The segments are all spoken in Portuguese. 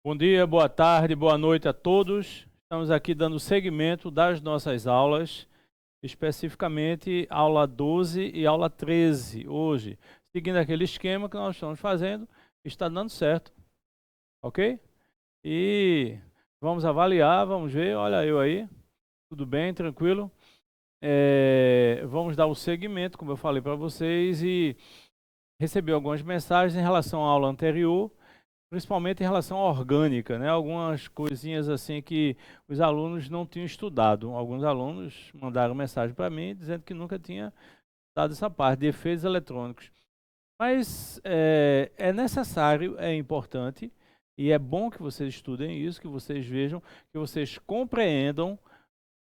Bom dia, boa tarde, boa noite a todos. Estamos aqui dando seguimento das nossas aulas, especificamente aula 12 e aula 13 hoje. Seguindo aquele esquema que nós estamos fazendo, está dando certo, ok? E vamos avaliar, vamos ver, olha eu aí, tudo bem, tranquilo? Vamos dar o seguimento, como eu falei para vocês, e recebi algumas mensagens em relação à aula anterior, principalmente em relação à orgânica, né? Algumas coisinhas assim que os alunos não tinham estudado. Alguns alunos mandaram mensagem para mim dizendo que nunca tinha dado essa parte de efeitos eletrônicos. Mas é necessário, é importante e é bom que vocês estudem isso, que vocês vejam, que vocês compreendam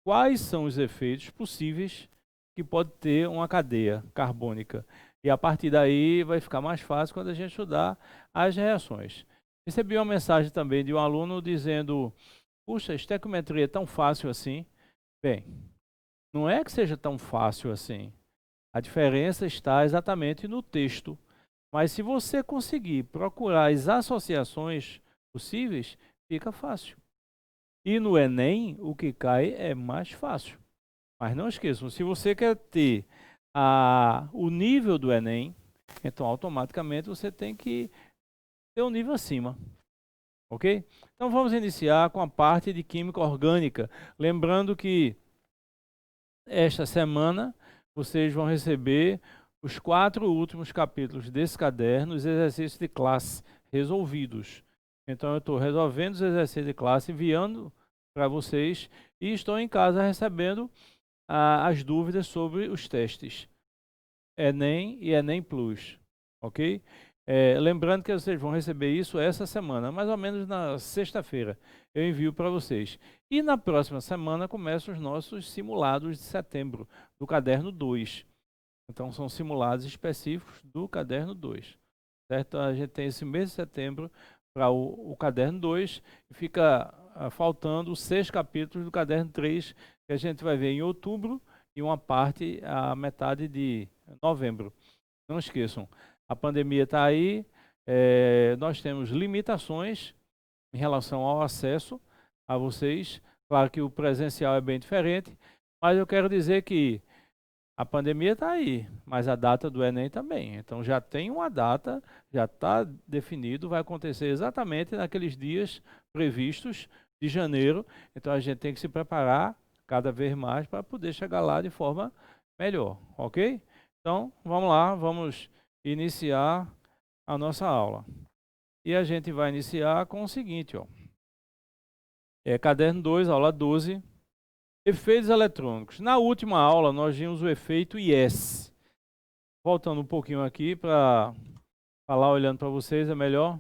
quais são os efeitos possíveis que pode ter uma cadeia carbônica. E a partir daí vai ficar mais fácil quando a gente estudar as reações. Recebi uma mensagem também de um aluno dizendo: puxa, estequiometria é tão fácil assim. Bem, não é que seja tão fácil assim. A diferença está exatamente no texto. Mas se você conseguir procurar as associações possíveis, fica fácil. E no Enem, o que cai é mais fácil. Mas não esqueçam, se você quer ter o nível do Enem, então automaticamente você tem que ter um nível acima. Ok? Então vamos iniciar com a parte de química orgânica. Lembrando que esta semana vocês vão receber os 4 últimos capítulos desse caderno, os exercícios de classe resolvidos. Então eu estou resolvendo os exercícios de classe, enviando para vocês e estou em casa recebendo as dúvidas sobre os testes Enem e Enem Plus, ok? Lembrando que vocês vão receber isso essa semana, mais ou menos na sexta-feira, eu envio para vocês. E na próxima semana começam os nossos simulados de setembro, do caderno 2. Então são simulados específicos do caderno 2, certo? A gente tem esse mês de setembro para o caderno 2 e fica faltando os 6 capítulos do caderno 3, que a gente vai ver em outubro e uma parte a metade de novembro. Não esqueçam, a pandemia está aí, nós temos limitações em relação ao acesso a vocês. Claro que o presencial é bem diferente, mas eu quero dizer que a pandemia está aí, mas a data do Enem também. Então já tem uma data, já está definido, vai acontecer exatamente naqueles dias previstos de janeiro. Então a gente tem que se preparar cada vez mais para poder chegar lá de forma melhor, ok? Então vamos lá, vamos iniciar a nossa aula. E a gente vai iniciar com o seguinte, ó. Caderno 2, aula 12. Efeitos eletrônicos. Na última aula, nós vimos o efeito IS. Voltando um pouquinho aqui para falar olhando para vocês, é melhor.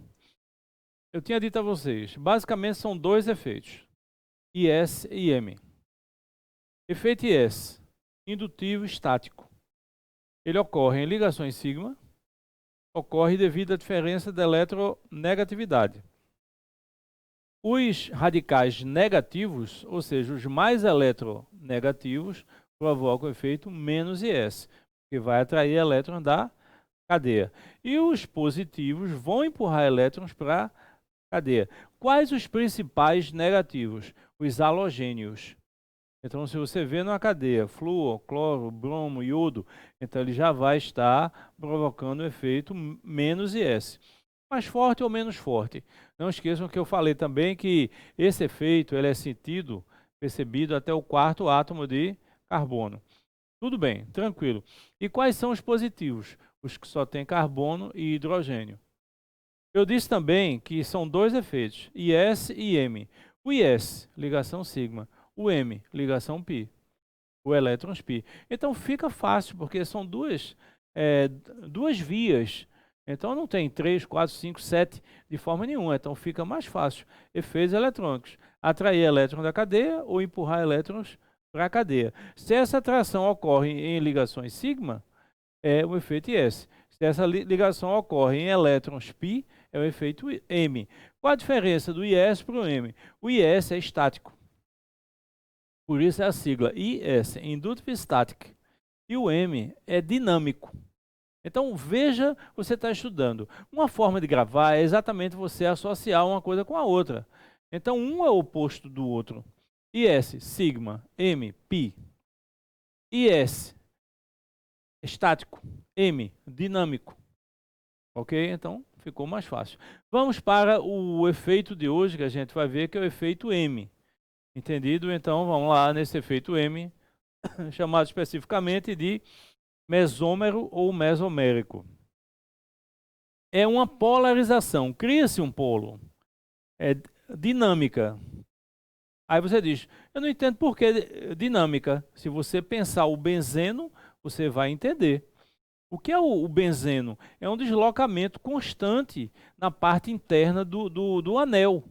Eu tinha dito a vocês, basicamente são 2 efeitos, IS e M. Efeito IS, indutivo estático. Ele ocorre em ligações sigma, ocorre devido à diferença da eletronegatividade. Os radicais negativos, ou seja, os mais eletronegativos, provocam o efeito menos IS, que vai atrair elétrons da cadeia. E os positivos vão empurrar elétrons para a cadeia. Quais os principais negativos? Os halogênios. Então, se você vê numa cadeia flúor, cloro, bromo, iodo, então ele já vai estar provocando o efeito menos IS. Mais forte ou menos forte. Não esqueçam que eu falei também que esse efeito ele é sentido, percebido até o 4º átomo de carbono. Tudo bem, tranquilo. E quais são os positivos? Os que só têm carbono e hidrogênio. Eu disse também que são 2 efeitos, IS e M. O IS, ligação sigma. O M, ligação π. O elétrons π. Então fica fácil, porque são duas vias. Então não tem 3, 4, 5, 7 de forma nenhuma. Então fica mais fácil. Efeitos eletrônicos. Atrair elétrons da cadeia ou empurrar elétrons para a cadeia. Se essa atração ocorre em ligações sigma, é o efeito IS. Se essa ligação ocorre em elétrons π, é o efeito M. Qual a diferença do IS para o M? O IS é estático. Por isso é a sigla IS, Inductive Static. E o M é dinâmico. Então, veja, você está estudando. Uma forma de gravar é exatamente você associar uma coisa com a outra. Então, um é o oposto do outro. IS, sigma, M, pi. IS, estático, M, dinâmico. Ok? Então, ficou mais fácil. Vamos para o efeito de hoje, que a gente vai ver, que é o efeito M. Entendido? Então, vamos lá nesse efeito M, chamado especificamente de mesômero ou mesomérico. É uma polarização, cria-se um polo, é dinâmica. Aí você diz, eu não entendo por que dinâmica. Se você pensar o benzeno, você vai entender. O que é o benzeno? É um deslocamento constante na parte interna do anel.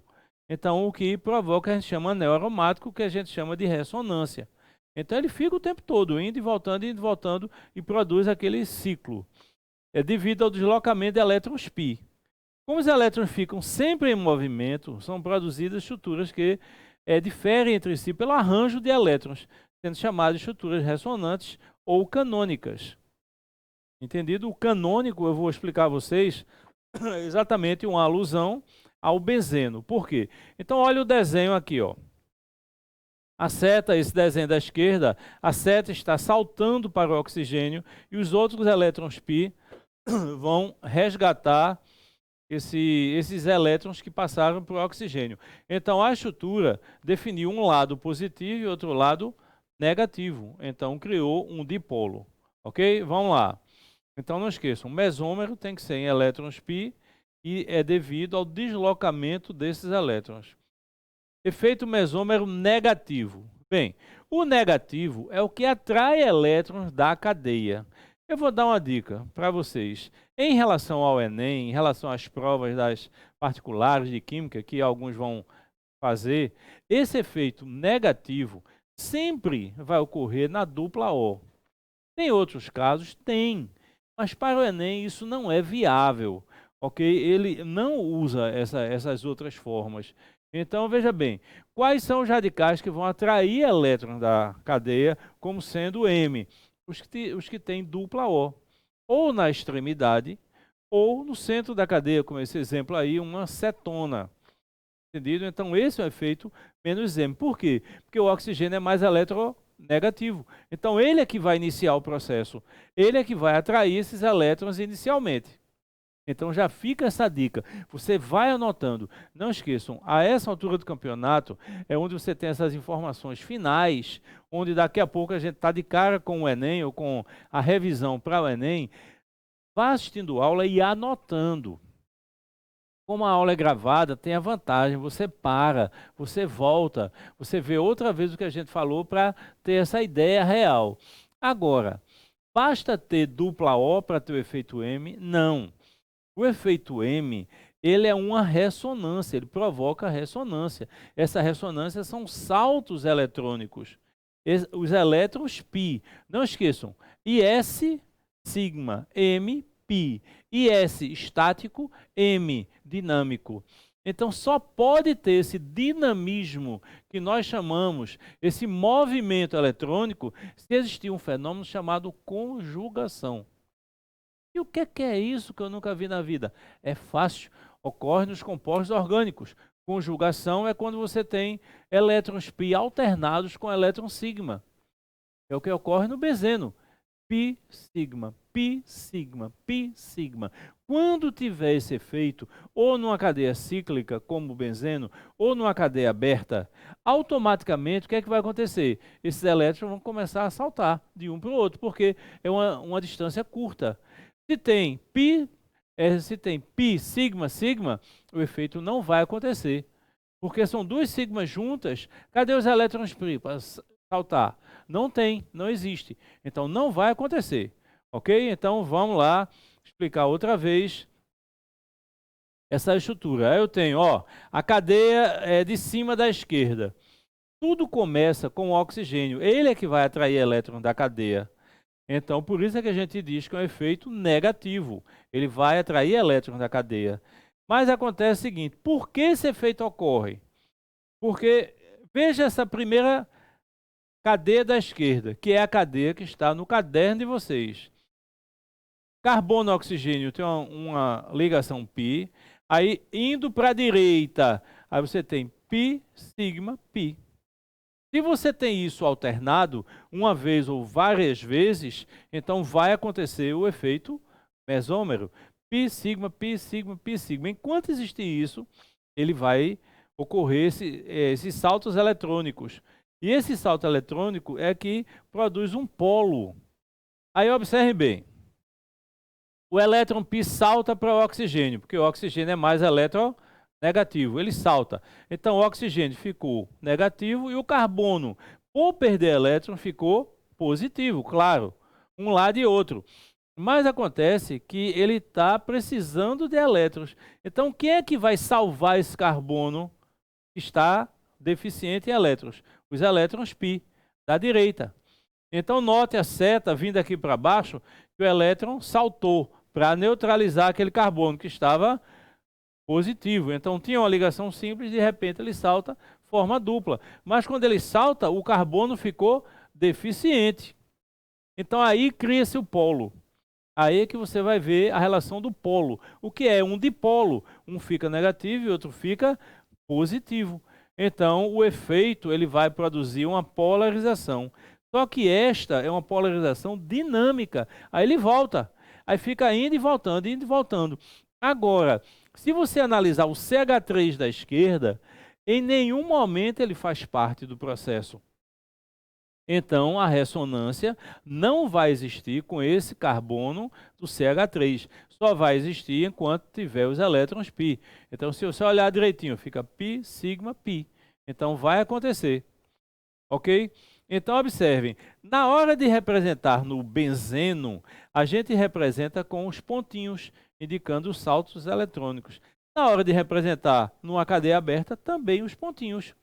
Então, o que provoca, a gente chama anel aromático, que a gente chama de ressonância. Então, ele fica o tempo todo, indo e voltando, e produz aquele ciclo. É devido ao deslocamento de elétrons π. Como os elétrons ficam sempre em movimento, são produzidas estruturas que diferem entre si pelo arranjo de elétrons, sendo chamadas de estruturas ressonantes ou canônicas. Entendido? O canônico, eu vou explicar a vocês, é exatamente uma alusão ao benzeno. Por quê? Então, olha o desenho aqui, ó. A seta, esse desenho da esquerda, a seta está saltando para o oxigênio e os outros elétrons π vão resgatar esses elétrons que passaram para o oxigênio. Então, a estrutura definiu um lado positivo e outro lado negativo. Então, criou um dipolo. Ok? Vamos lá. Então, não esqueçam, o mesômero tem que ser em elétrons π e é devido ao deslocamento desses elétrons. Efeito mesômero negativo. Bem, o negativo é o que atrai elétrons da cadeia. Eu vou dar uma dica para vocês. Em relação ao Enem, em relação às provas das particulares de química, que alguns vão fazer, esse efeito negativo sempre vai ocorrer na dupla O. Tem outros casos? Tem. Mas para o Enem isso não é viável. Ok? Ele não usa essas outras formas. Então, veja bem, quais são os radicais que vão atrair elétrons da cadeia como sendo M? Os que têm dupla O, ou na extremidade, ou no centro da cadeia, como esse exemplo aí, uma cetona. Entendido? Então, esse é o efeito menos M. Por quê? Porque o oxigênio é mais eletronegativo. Então, ele é que vai iniciar o processo. Ele é que vai atrair esses elétrons inicialmente. Então já fica essa dica, você vai anotando. Não esqueçam, a essa altura do campeonato é onde você tem essas informações finais, onde daqui a pouco a gente está de cara com o Enem ou com a revisão para o Enem. Vá assistindo aula e anotando. Como a aula é gravada, tem a vantagem, você para, você volta, você vê outra vez o que a gente falou para ter essa ideia real. Agora, basta ter dupla O para ter o efeito M? Não. O efeito M, ele é uma ressonância, ele provoca ressonância. Essa ressonância são saltos eletrônicos. Os elétrons π. Não esqueçam, IS, sigma, M, π. IS estático, M dinâmico. Então, só pode ter esse dinamismo que nós chamamos, esse movimento eletrônico, se existir um fenômeno chamado conjugação. E o que é isso que eu nunca vi na vida? É fácil, ocorre nos compostos orgânicos. Conjugação é quando você tem elétrons π alternados com elétron sigma. É o que ocorre no benzeno. Π sigma, π sigma, π sigma. Quando tiver esse efeito, ou numa cadeia cíclica, como o benzeno, ou numa cadeia aberta, automaticamente o que é que vai acontecer? Esses elétrons vão começar a saltar de um para o outro, porque é uma distância curta. Se tem π, sigma, sigma, o efeito não vai acontecer. Porque são duas sigmas juntas, cadê os elétrons π para saltar? Não tem, não existe. Então não vai acontecer. Ok? Então vamos lá explicar outra vez essa estrutura. Aí eu tenho, ó, a cadeia de cima da esquerda. Tudo começa com o oxigênio. Ele é que vai atrair elétrons da cadeia. Então, por isso é que a gente diz que é um efeito negativo. Ele vai atrair elétrons da cadeia. Mas acontece o seguinte, por que esse efeito ocorre? Porque, veja essa primeira cadeia da esquerda, que é a cadeia que está no caderno de vocês. Carbono e oxigênio tem uma ligação π. Aí, indo para a direita, aí você tem π, sigma, π. Se você tem isso alternado, uma vez ou várias vezes, então vai acontecer o efeito mesômero. Π sigma, π sigma, π sigma. Enquanto existir isso, ele vai ocorrer esses saltos eletrônicos. E esse salto eletrônico é que produz um polo. Aí observe bem. O elétron π salta para o oxigênio, porque o oxigênio é mais eletronegativo, ele salta. Então o oxigênio ficou negativo e o carbono, por perder elétron, ficou positivo, claro, um lado e outro. Mas acontece que ele está precisando de elétrons. Então quem é que vai salvar esse carbono que está deficiente em elétrons? Os elétrons π, da direita. Então note a seta vindo aqui para baixo, que o elétron saltou para neutralizar aquele carbono que estava positivo. Então tinha uma ligação simples, de repente ele salta, forma dupla. Mas quando ele salta, o carbono ficou deficiente. Então aí cria-se o polo. Aí é que você vai ver a relação do polo. O que é um dipolo? Um fica negativo e outro fica positivo. Então o efeito ele vai produzir uma polarização. Só que esta é uma polarização dinâmica. Aí ele volta. Aí fica indo e voltando, indo e voltando. Agora, se você analisar o CH3 da esquerda, em nenhum momento ele faz parte do processo. Então, a ressonância não vai existir com esse carbono do CH3. Só vai existir enquanto tiver os elétrons π. Então, se você olhar direitinho, fica π, sigma, π. Então, vai acontecer. Ok? Então, observem. Na hora de representar no benzeno, a gente representa com os pontinhos, indicando os saltos eletrônicos. Na hora de representar numa cadeia aberta, também os pontinhos.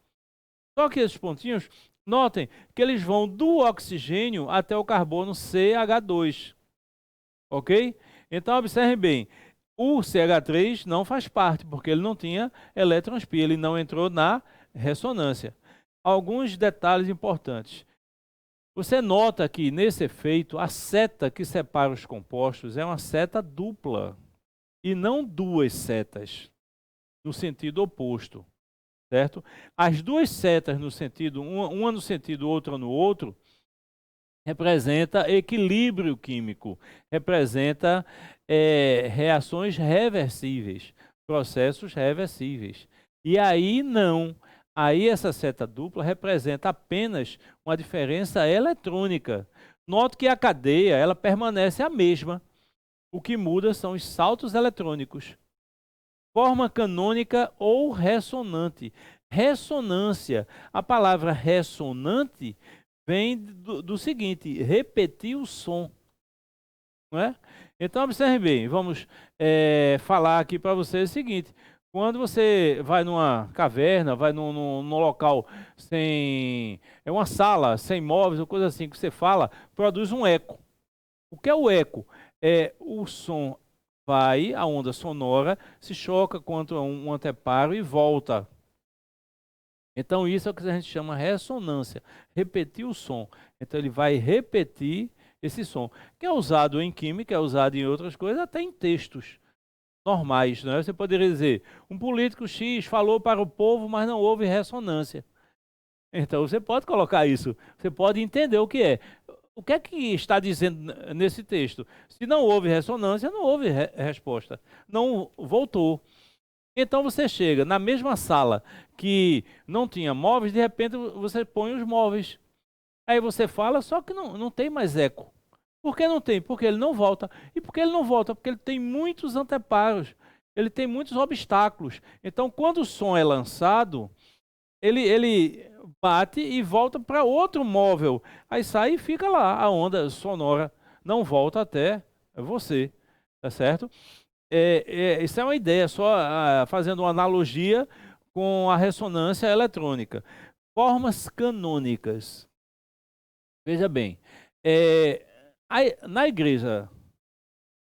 Só que esses pontinhos, notem que eles vão do oxigênio até o carbono CH2. Ok? Então, observem bem. O CH3 não faz parte, porque ele não tinha elétrons π, ele não entrou na ressonância. Alguns detalhes importantes. Você nota que, nesse efeito, a seta que separa os compostos é uma seta dupla, e não duas setas, no sentido oposto. Certo? As duas setas no sentido, uma no sentido, outra no outro, representa equilíbrio químico, representa reações reversíveis, processos reversíveis. E aí não, aí essa seta dupla representa apenas uma diferença eletrônica. Note que a cadeia ela permanece a mesma, o que muda são os saltos eletrônicos. Forma canônica ou ressonante. Ressonância. A palavra ressonante vem do seguinte, repetir o som. Não é? Então, observe bem, vamos falar aqui para vocês o seguinte. Quando você vai numa caverna, vai num local sem... É uma sala, sem móveis ou coisa assim, que você fala, produz um eco. O que é o eco? É o som... Vai, a onda sonora se choca contra um anteparo e volta. Então isso é o que a gente chama ressonância, repetir o som. Então ele vai repetir esse som, que é usado em química, é usado em outras coisas, até em textos normais. Né? Você poderia dizer, um político X falou para o povo, mas não houve ressonância. Então você pode colocar isso, você pode entender o que é. O que é que está dizendo nesse texto? Se não houve ressonância, não houve resposta. Não voltou. Então você chega na mesma sala que não tinha móveis, de repente você põe os móveis. Aí você fala, só que não tem mais eco. Por que não tem? Porque ele não volta. E por que ele não volta? Porque ele tem muitos anteparos. Ele tem muitos obstáculos. Então quando o som é lançado, ele bate e volta para outro móvel. Aí sai e fica lá, a onda sonora não volta até você, tá certo? Isso é uma ideia, só fazendo uma analogia com a ressonância eletrônica. Formas canônicas. Veja bem, na Igreja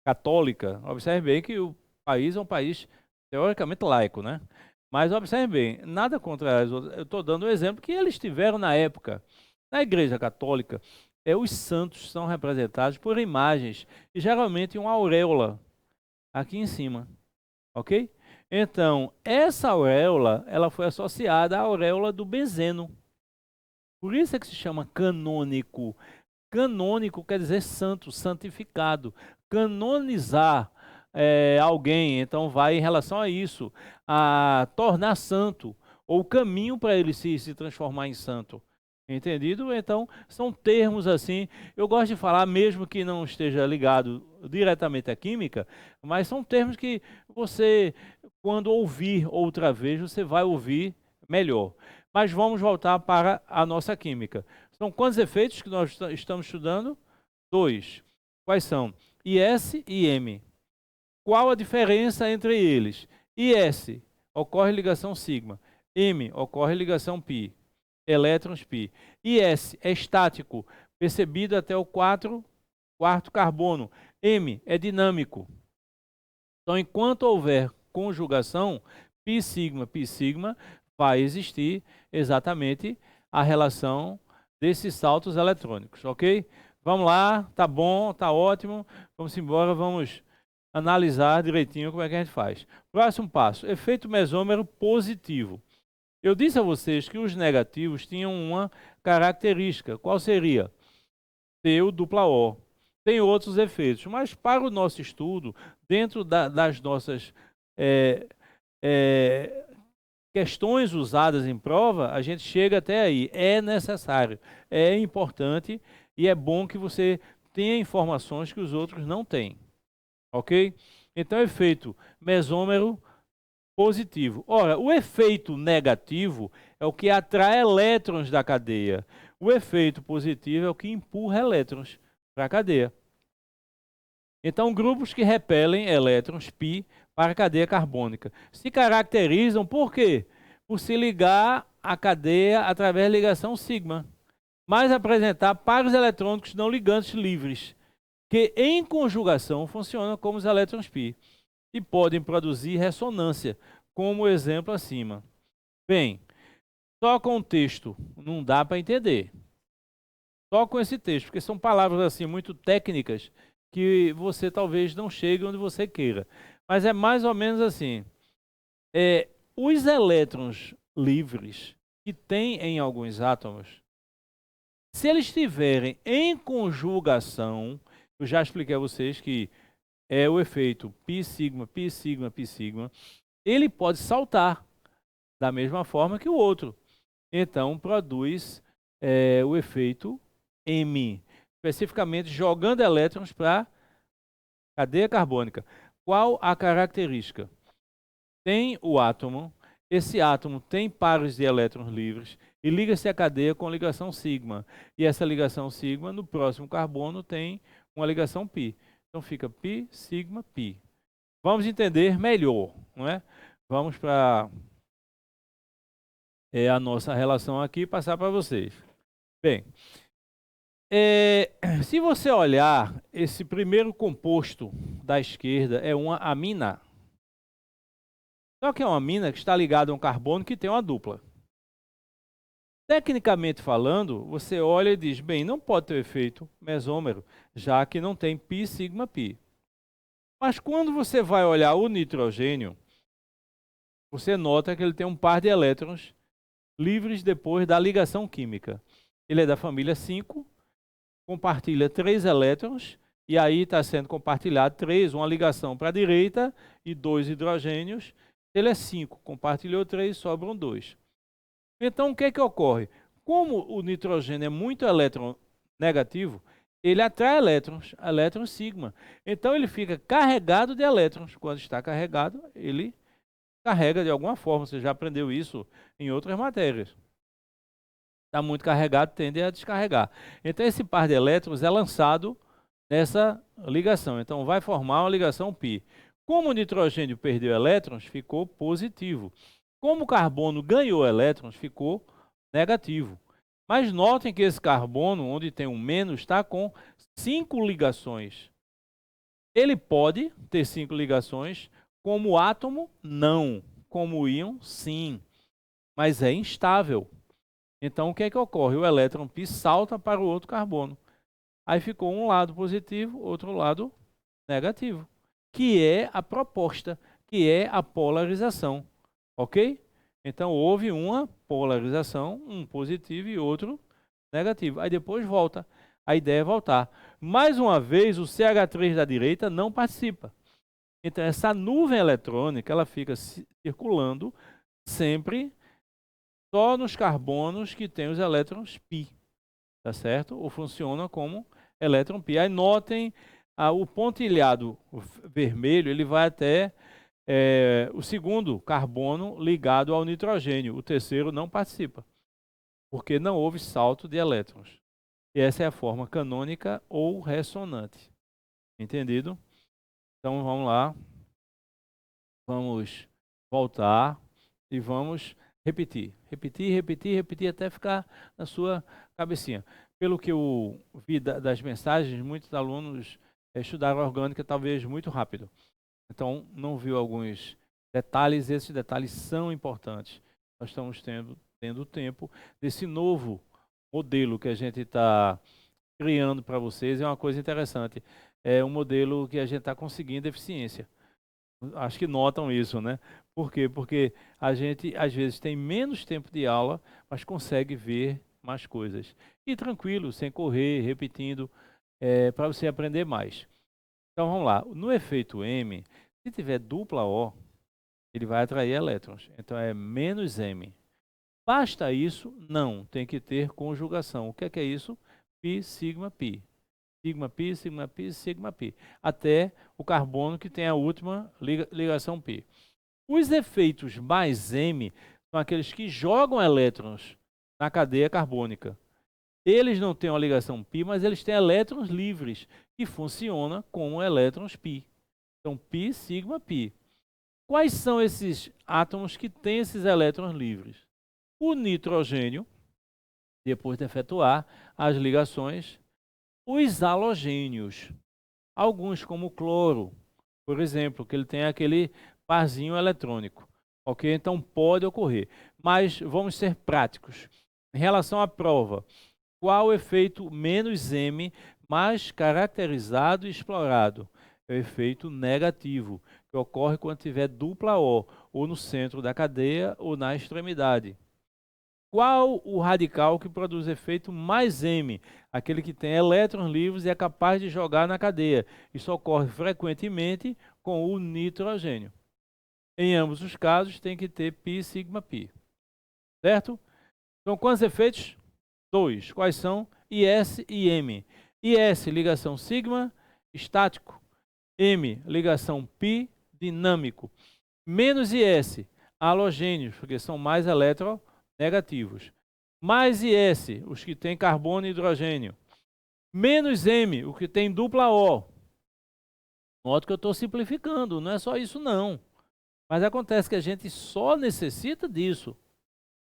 Católica, observe bem que o país é um país teoricamente laico, né? Mas observe bem, nada contra as outras. Eu estou dando um exemplo que eles tiveram na época. Na Igreja Católica, os santos são representados por imagens, e geralmente uma auréola aqui em cima, ok? Então, essa auréola, ela foi associada à auréola do benzeno. Por isso é que se chama canônico. Canônico quer dizer santo, santificado. Canonizar alguém, então vai em relação a isso, a tornar santo, ou o caminho para ele se transformar em santo. Entendido? Então, são termos assim, eu gosto de falar, mesmo que não esteja ligado diretamente à química, mas são termos que você, quando ouvir outra vez, você vai ouvir melhor. Mas vamos voltar para a nossa química. São quantos efeitos que nós estamos estudando? 2. Quais são? IS e M. Qual a diferença entre eles? IS, ocorre ligação sigma. M, ocorre ligação π. Elétrons π. IS é estático, percebido até o quarto carbono. M é dinâmico. Então, enquanto houver conjugação, π sigma, vai existir exatamente a relação desses saltos eletrônicos, ok? Vamos lá, tá bom, tá ótimo. Vamos embora, vamos analisar direitinho como é que a gente faz. Próximo passo, efeito mesômero positivo. Eu disse a vocês que os negativos tinham uma característica. Qual seria? Ter o dupla O. Tem outros efeitos, mas para o nosso estudo, dentro das nossas questões usadas em prova, a gente chega até aí. É necessário, é importante e é bom que você tenha informações que os outros não têm. Ok? Então, efeito mesômero positivo. Ora, o efeito negativo é o que atrai elétrons da cadeia. O efeito positivo é o que empurra elétrons para a cadeia. Então, grupos que repelem elétrons π para a cadeia carbônica se caracterizam por quê? Por se ligar à cadeia através da ligação sigma, mas apresentar pares eletrônicos não ligantes livres, que em conjugação funcionam como os elétrons π e podem produzir ressonância, como o exemplo acima. Bem, só com o texto não dá para entender. Só com esse texto, porque são palavras assim muito técnicas que você talvez não chegue onde você queira. Mas é mais ou menos assim. Os elétrons livres que tem em alguns átomos, se eles estiverem em conjugação, eu já expliquei a vocês que é o efeito π sigma, π sigma, π sigma, ele pode saltar da mesma forma que o outro. Então, produz o efeito M, especificamente jogando elétrons para a cadeia carbônica. Qual a característica? Tem o átomo, esse átomo tem pares de elétrons livres e liga-se à cadeia com ligação sigma. E essa ligação sigma, no próximo carbono, tem uma ligação π. Então fica π, sigma, π. Vamos entender melhor, não é? Vamos para a nossa relação aqui e passar para vocês. Bem, se você olhar, esse primeiro composto da esquerda é uma amina. Só que é uma amina que está ligada a um carbono que tem uma dupla. Tecnicamente falando, você olha e diz, bem, não pode ter efeito mesômero, já que não tem π sigma π. Mas quando você vai olhar o nitrogênio, você nota que ele tem um par de elétrons livres depois da ligação química. Ele é da família 5, compartilha 3 elétrons, e aí está sendo compartilhado 3, uma ligação para a direita e 2 hidrogênios. Ele é 5, compartilhou 3, sobram 2. Então, o que é que ocorre? Como o nitrogênio é muito elétron negativo, ele atrai elétrons sigma. Então, ele fica carregado de elétrons. Quando está carregado, ele carrega de alguma forma. Você já aprendeu isso em outras matérias. Está muito carregado, tende a descarregar. Então, esse par de elétrons é lançado nessa ligação. Então, vai formar uma ligação π. Como o nitrogênio perdeu elétrons, ficou positivo. Como o carbono ganhou elétrons, ficou negativo. Mas notem que esse carbono, onde tem um menos, está com 5 ligações. Ele pode ter 5 ligações, como o átomo, não. Como o íon, sim. Mas é instável. Então, o que é que ocorre? O elétron π salta para o outro carbono. Aí ficou um lado positivo, outro lado negativo, que é a proposta, que é a polarização, ok? Então houve uma polarização, um positivo e outro negativo. Aí depois volta. A ideia é voltar. Mais uma vez, o CH3 da direita não participa. Então essa nuvem eletrônica, ela fica circulando sempre só nos carbonos que têm os elétrons π, tá certo? Ou funciona como elétron π. Aí notem, o pontilhado vermelho, ele vai até o segundo carbono ligado ao nitrogênio. O terceiro não participa, porque não houve salto de elétrons. E essa é a forma canônica ou ressonante. Entendido? Então vamos lá. Vamos voltar e vamos repetir. Repetir, repetir, repetir até ficar na sua cabecinha. Pelo que eu vi das mensagens, muitos alunos estudaram orgânica talvez muito rápido. Então não viu alguns detalhes, esses detalhes são importantes. Nós estamos tendo tempo desse novo modelo que a gente está criando para vocês. É uma coisa interessante. É um modelo que a gente está conseguindo eficiência. Acho que notam isso, né? Por quê? Porque a gente, às vezes, tem menos tempo de aula, mas consegue ver mais coisas. E tranquilo, sem correr, repetindo, para você aprender mais. Então, vamos lá. No efeito M, se tiver dupla O, ele vai atrair elétrons. Então, é menos M. Basta isso? Não. Tem que ter conjugação. O que é isso? Π, sigma, π. Sigma π, sigma π, sigma π, até o carbono que tem a última ligação π. Os efeitos mais M são aqueles que jogam elétrons na cadeia carbônica. Eles não têm uma ligação π, mas eles têm elétrons livres, que funcionam como elétrons π. Então, π, sigma, π. Quais são esses átomos que têm esses elétrons livres? O nitrogênio, depois de efetuar as ligações, os halogênios, alguns como o cloro, por exemplo, que ele tem aquele parzinho eletrônico, ok? Então pode ocorrer, mas vamos ser práticos. Em relação à prova, qual o efeito menos M mais caracterizado e explorado? É o efeito negativo, que ocorre quando tiver dupla O, ou no centro da cadeia ou na extremidade. Qual o radical que produz efeito mais M? Aquele que tem elétrons livres e é capaz de jogar na cadeia. Isso ocorre frequentemente com o nitrogênio. Em ambos os casos, tem que ter π, sigma, π. Certo? Então, quantos efeitos? 2. Quais são? IS e M. IS, ligação sigma, estático. M, ligação π, dinâmico. Menos IS, halogênios, porque são mais negativos. Mais IS, os que têm carbono e hidrogênio. Menos M, o que tem dupla O. Note que eu estou simplificando, não é só isso não. Mas acontece que a gente só necessita disso.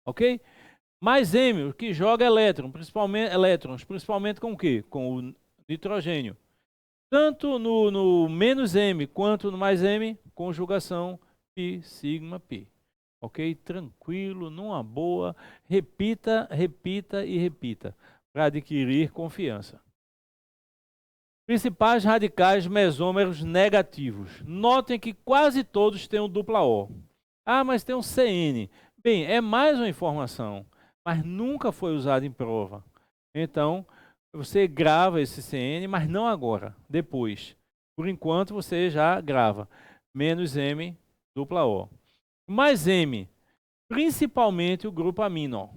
Ok? Mais M, o que joga elétrons, principalmente com o quê? Com o nitrogênio. Tanto no menos M quanto no mais M, conjugação π, sigma, π. Ok? Tranquilo, numa boa. Repita, repita e repita, para adquirir confiança. Principais radicais mesômeros negativos. Notem que quase todos têm um dupla O. Ah, mas tem um CN. Bem, é mais uma informação, mas nunca foi usado em prova. Então, você grava esse CN, mas não agora, depois. Por enquanto, você já grava. Menos M, dupla O. Mais M, principalmente o grupo amino,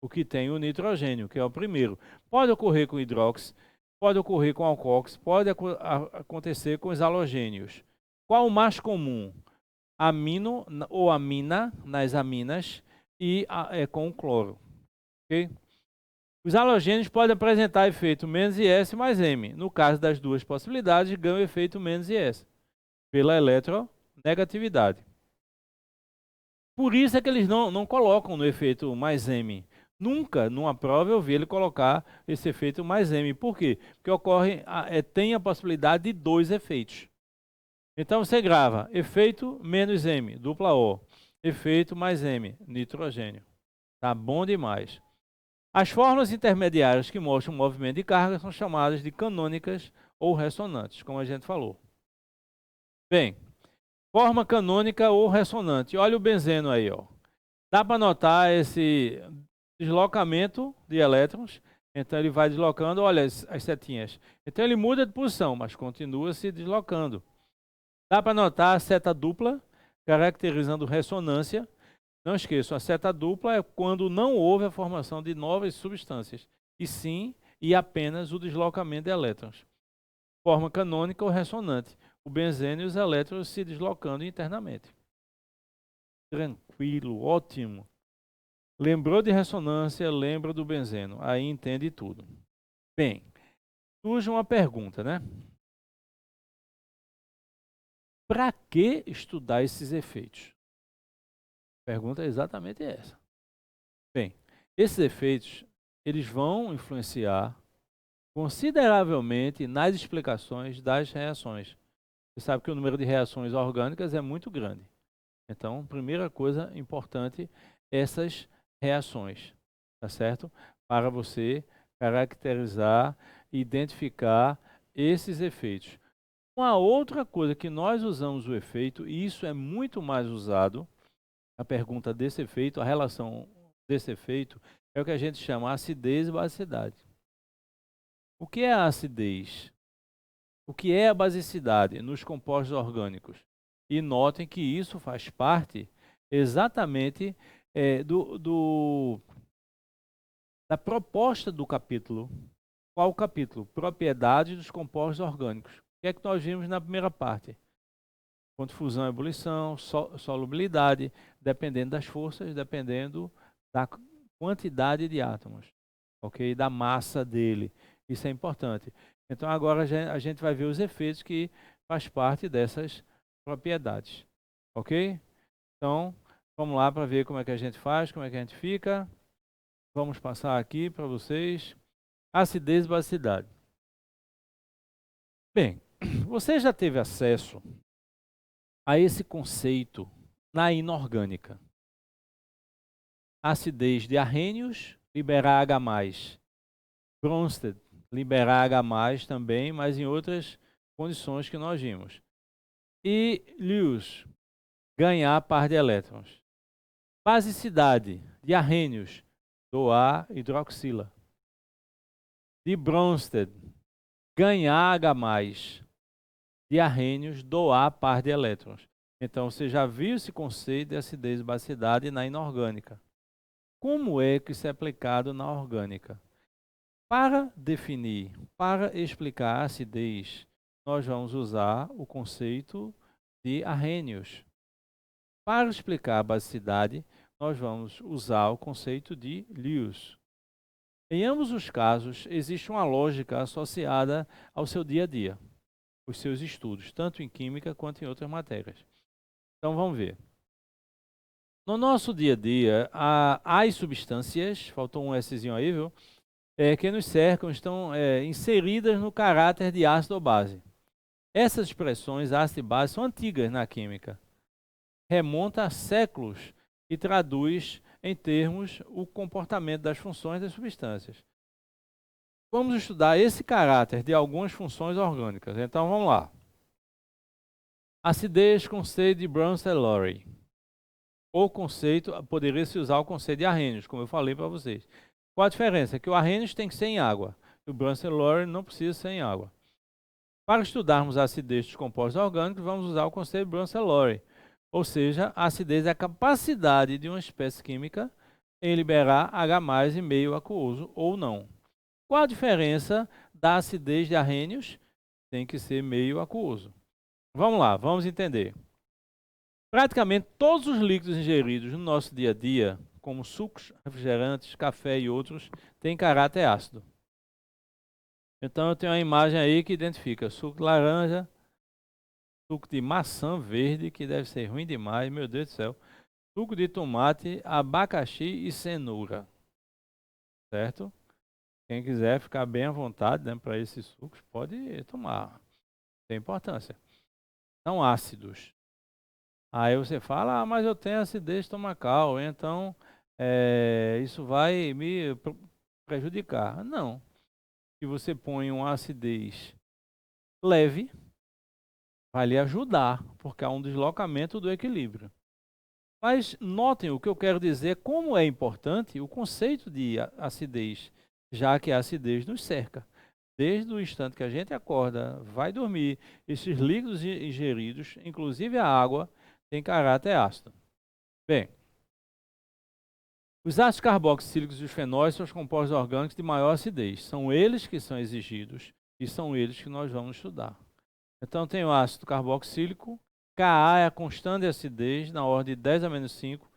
o que tem o nitrogênio, que é o primeiro. Pode ocorrer com hidróxido, pode ocorrer com alcóxido, pode acontecer com os halogênios. Qual o mais comum? Amino ou amina, nas aminas, e com o cloro. Okay? Os halogênios podem apresentar efeito menos IS mais M. No caso das duas possibilidades, ganham o efeito menos IS, pela eletronegatividade. Por isso é que eles não colocam no efeito mais M. Nunca, numa prova, eu vi ele colocar esse efeito mais M. Por quê? Porque tem a possibilidade de dois efeitos. Então você grava efeito menos M, dupla O. Efeito mais M, nitrogênio. Tá bom demais. As fórmulas intermediárias que mostram o movimento de carga são chamadas de canônicas ou ressonantes, como a gente falou. Bem, forma canônica ou ressonante. Olha o benzeno aí, ó. Dá para notar esse deslocamento de elétrons. Então ele vai deslocando, olha as setinhas. Então ele muda de posição, mas continua se deslocando. Dá para notar a seta dupla, caracterizando ressonância. Não esqueçam, a seta dupla é quando não houve a formação de novas substâncias, e sim e apenas o deslocamento de elétrons. Forma canônica ou ressonante. O benzeno e os elétrons se deslocando internamente. Tranquilo, ótimo. Lembrou de ressonância, lembra do benzeno. Aí entende tudo. Bem, surge uma pergunta, né? Para que estudar esses efeitos? A pergunta é exatamente essa. Bem, esses efeitos, eles vão influenciar consideravelmente nas explicações das reações. Você sabe que o número de reações orgânicas é muito grande. Então, primeira coisa importante, essas reações, tá certo? Para você caracterizar e identificar esses efeitos. Uma outra coisa que nós usamos o efeito, e isso é muito mais usado, a pergunta desse efeito, a relação desse efeito, é o que a gente chama acidez e basicidade. O que é a acidez? O que é a basicidade nos compostos orgânicos? E notem que isso faz parte exatamente da proposta do capítulo. Qual o capítulo? Propriedades dos compostos orgânicos. O que é que nós vimos na primeira parte? Ponto de fusão e ebulição, solubilidade, dependendo das forças, dependendo da quantidade de átomos, ok? Da massa dele. Isso é importante. Então agora a gente vai ver os efeitos que faz parte dessas propriedades, ok? Então vamos lá para ver como é que a gente faz, como é que a gente fica. Vamos passar aqui para vocês. Acidez e basicidade. Bem, você já teve acesso a esse conceito na inorgânica. Acidez de arrênios, liberar H+. Bronsted, liberar H+, também, mas em outras condições que nós vimos. E Lewis, ganhar par de elétrons. Basicidade de arrênios, doar hidroxila. De Bronsted, ganhar H+. De arrênios, doar par de elétrons. Então, você já viu esse conceito de acidez e basicidade na inorgânica. Como é que isso é aplicado na orgânica? Para definir, para explicar a acidez, nós vamos usar o conceito de arrênios. Para explicar a basicidade, nós vamos usar o conceito de Lewis. Em ambos os casos, existe uma lógica associada ao seu dia a dia, os seus estudos, tanto em química quanto em outras matérias. Então vamos ver. No nosso dia a dia, as substâncias, faltou um Szinho aí, viu? Que nos cercam estão inseridas no caráter de ácido ou base. Essas expressões, ácido e base, são antigas na química. Remonta a séculos e traduz em termos o comportamento das funções das substâncias. Vamos estudar esse caráter de algumas funções orgânicas. Então vamos lá. Acidez, conceito de Bronsted-Lowry. O conceito, poderia se usar o conceito de Arrhenius, como eu falei para vocês. Qual a diferença? Que o Arrhenius tem que ser em água. E o Bronsted-Lowry não precisa ser em água. Para estudarmos a acidez dos compostos orgânicos, vamos usar o conceito de Bronsted-Lowry. Ou seja, a acidez é a capacidade de uma espécie química em liberar H+ em meio aquoso ou não. Qual a diferença da acidez de Arrhenius? Tem que ser meio aquoso. Vamos lá, vamos entender. Praticamente todos os líquidos ingeridos no nosso dia a dia, como sucos, refrigerantes, café e outros, têm caráter ácido. Então eu tenho uma imagem aí que identifica suco de laranja, suco de maçã verde, que deve ser ruim demais, meu Deus do céu. Suco de tomate, abacaxi e cenoura. Certo? Quem quiser ficar bem à vontade, né, para esses sucos, pode tomar. Tem importância. São ácidos. Aí você fala, mas eu tenho acidez estomacal, então isso vai me prejudicar. Não. Se você põe uma acidez leve, vai lhe ajudar, porque há um deslocamento do equilíbrio. Mas notem o que eu quero dizer, como é importante o conceito de acidez, já que a acidez nos cerca. Desde o instante que a gente acorda, vai dormir, esses líquidos ingeridos, inclusive a água, tem caráter ácido. Bem, os ácidos carboxílicos e os fenóis são os compostos orgânicos de maior acidez. São eles que são exigidos e são eles que nós vamos estudar. Então, tem o ácido carboxílico, Ka é a constante de acidez, na ordem de 10 a menos 5,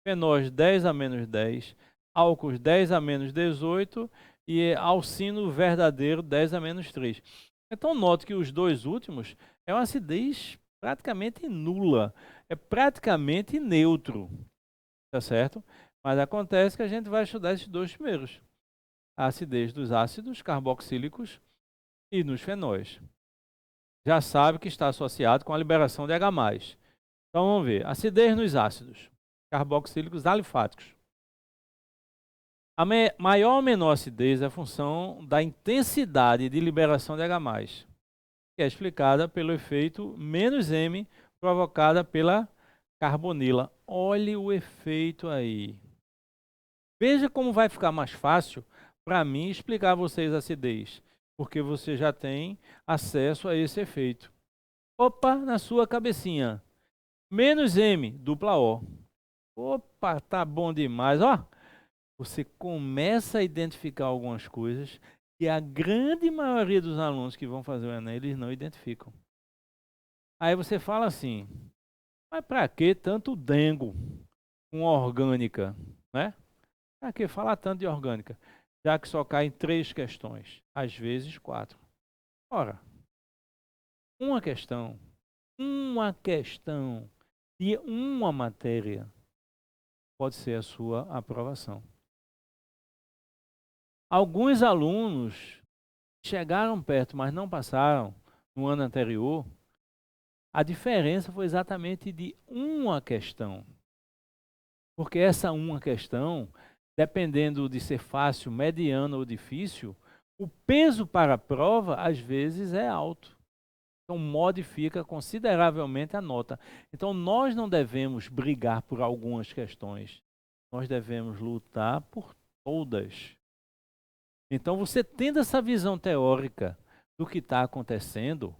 fenóis 10 a menos 10, álcools 10 a menos 18 e alcino verdadeiro 10 a menos 3. Então, note que os dois últimos é uma acidez praticamente nula, é praticamente neutro, tá certo? Mas acontece que a gente vai estudar esses dois primeiros, a acidez dos ácidos carboxílicos e nos fenóis. Já sabe que está associado com a liberação de H+. Então vamos ver, acidez nos ácidos carboxílicos alifáticos. A maior ou menor acidez é a função da intensidade de liberação de H+, que é explicada pelo efeito -M provocada pela carbonila. Olhe o efeito aí. Veja como vai ficar mais fácil para mim explicar a vocês a acidez, porque você já tem acesso a esse efeito. Opa, na sua cabecinha. -M, dupla O. Opa, tá bom demais. Ó, você começa a identificar algumas coisas que a grande maioria dos alunos que vão fazer o Enem, eles não identificam. Aí você fala assim, mas para que tanto dengo com orgânica, né? Para que falar tanto de orgânica? Já que só caem 3 questões, às vezes 4. Ora, uma questão de uma matéria pode ser a sua aprovação. Alguns alunos chegaram perto, mas não passaram no ano anterior. A diferença foi exatamente de uma questão. Porque essa uma questão, dependendo de ser fácil, mediano ou difícil, o peso para a prova, às vezes, é alto. Então, modifica consideravelmente a nota. Então, nós não devemos brigar por algumas questões. Nós devemos lutar por todas. Então, você tendo essa visão teórica do que está acontecendo,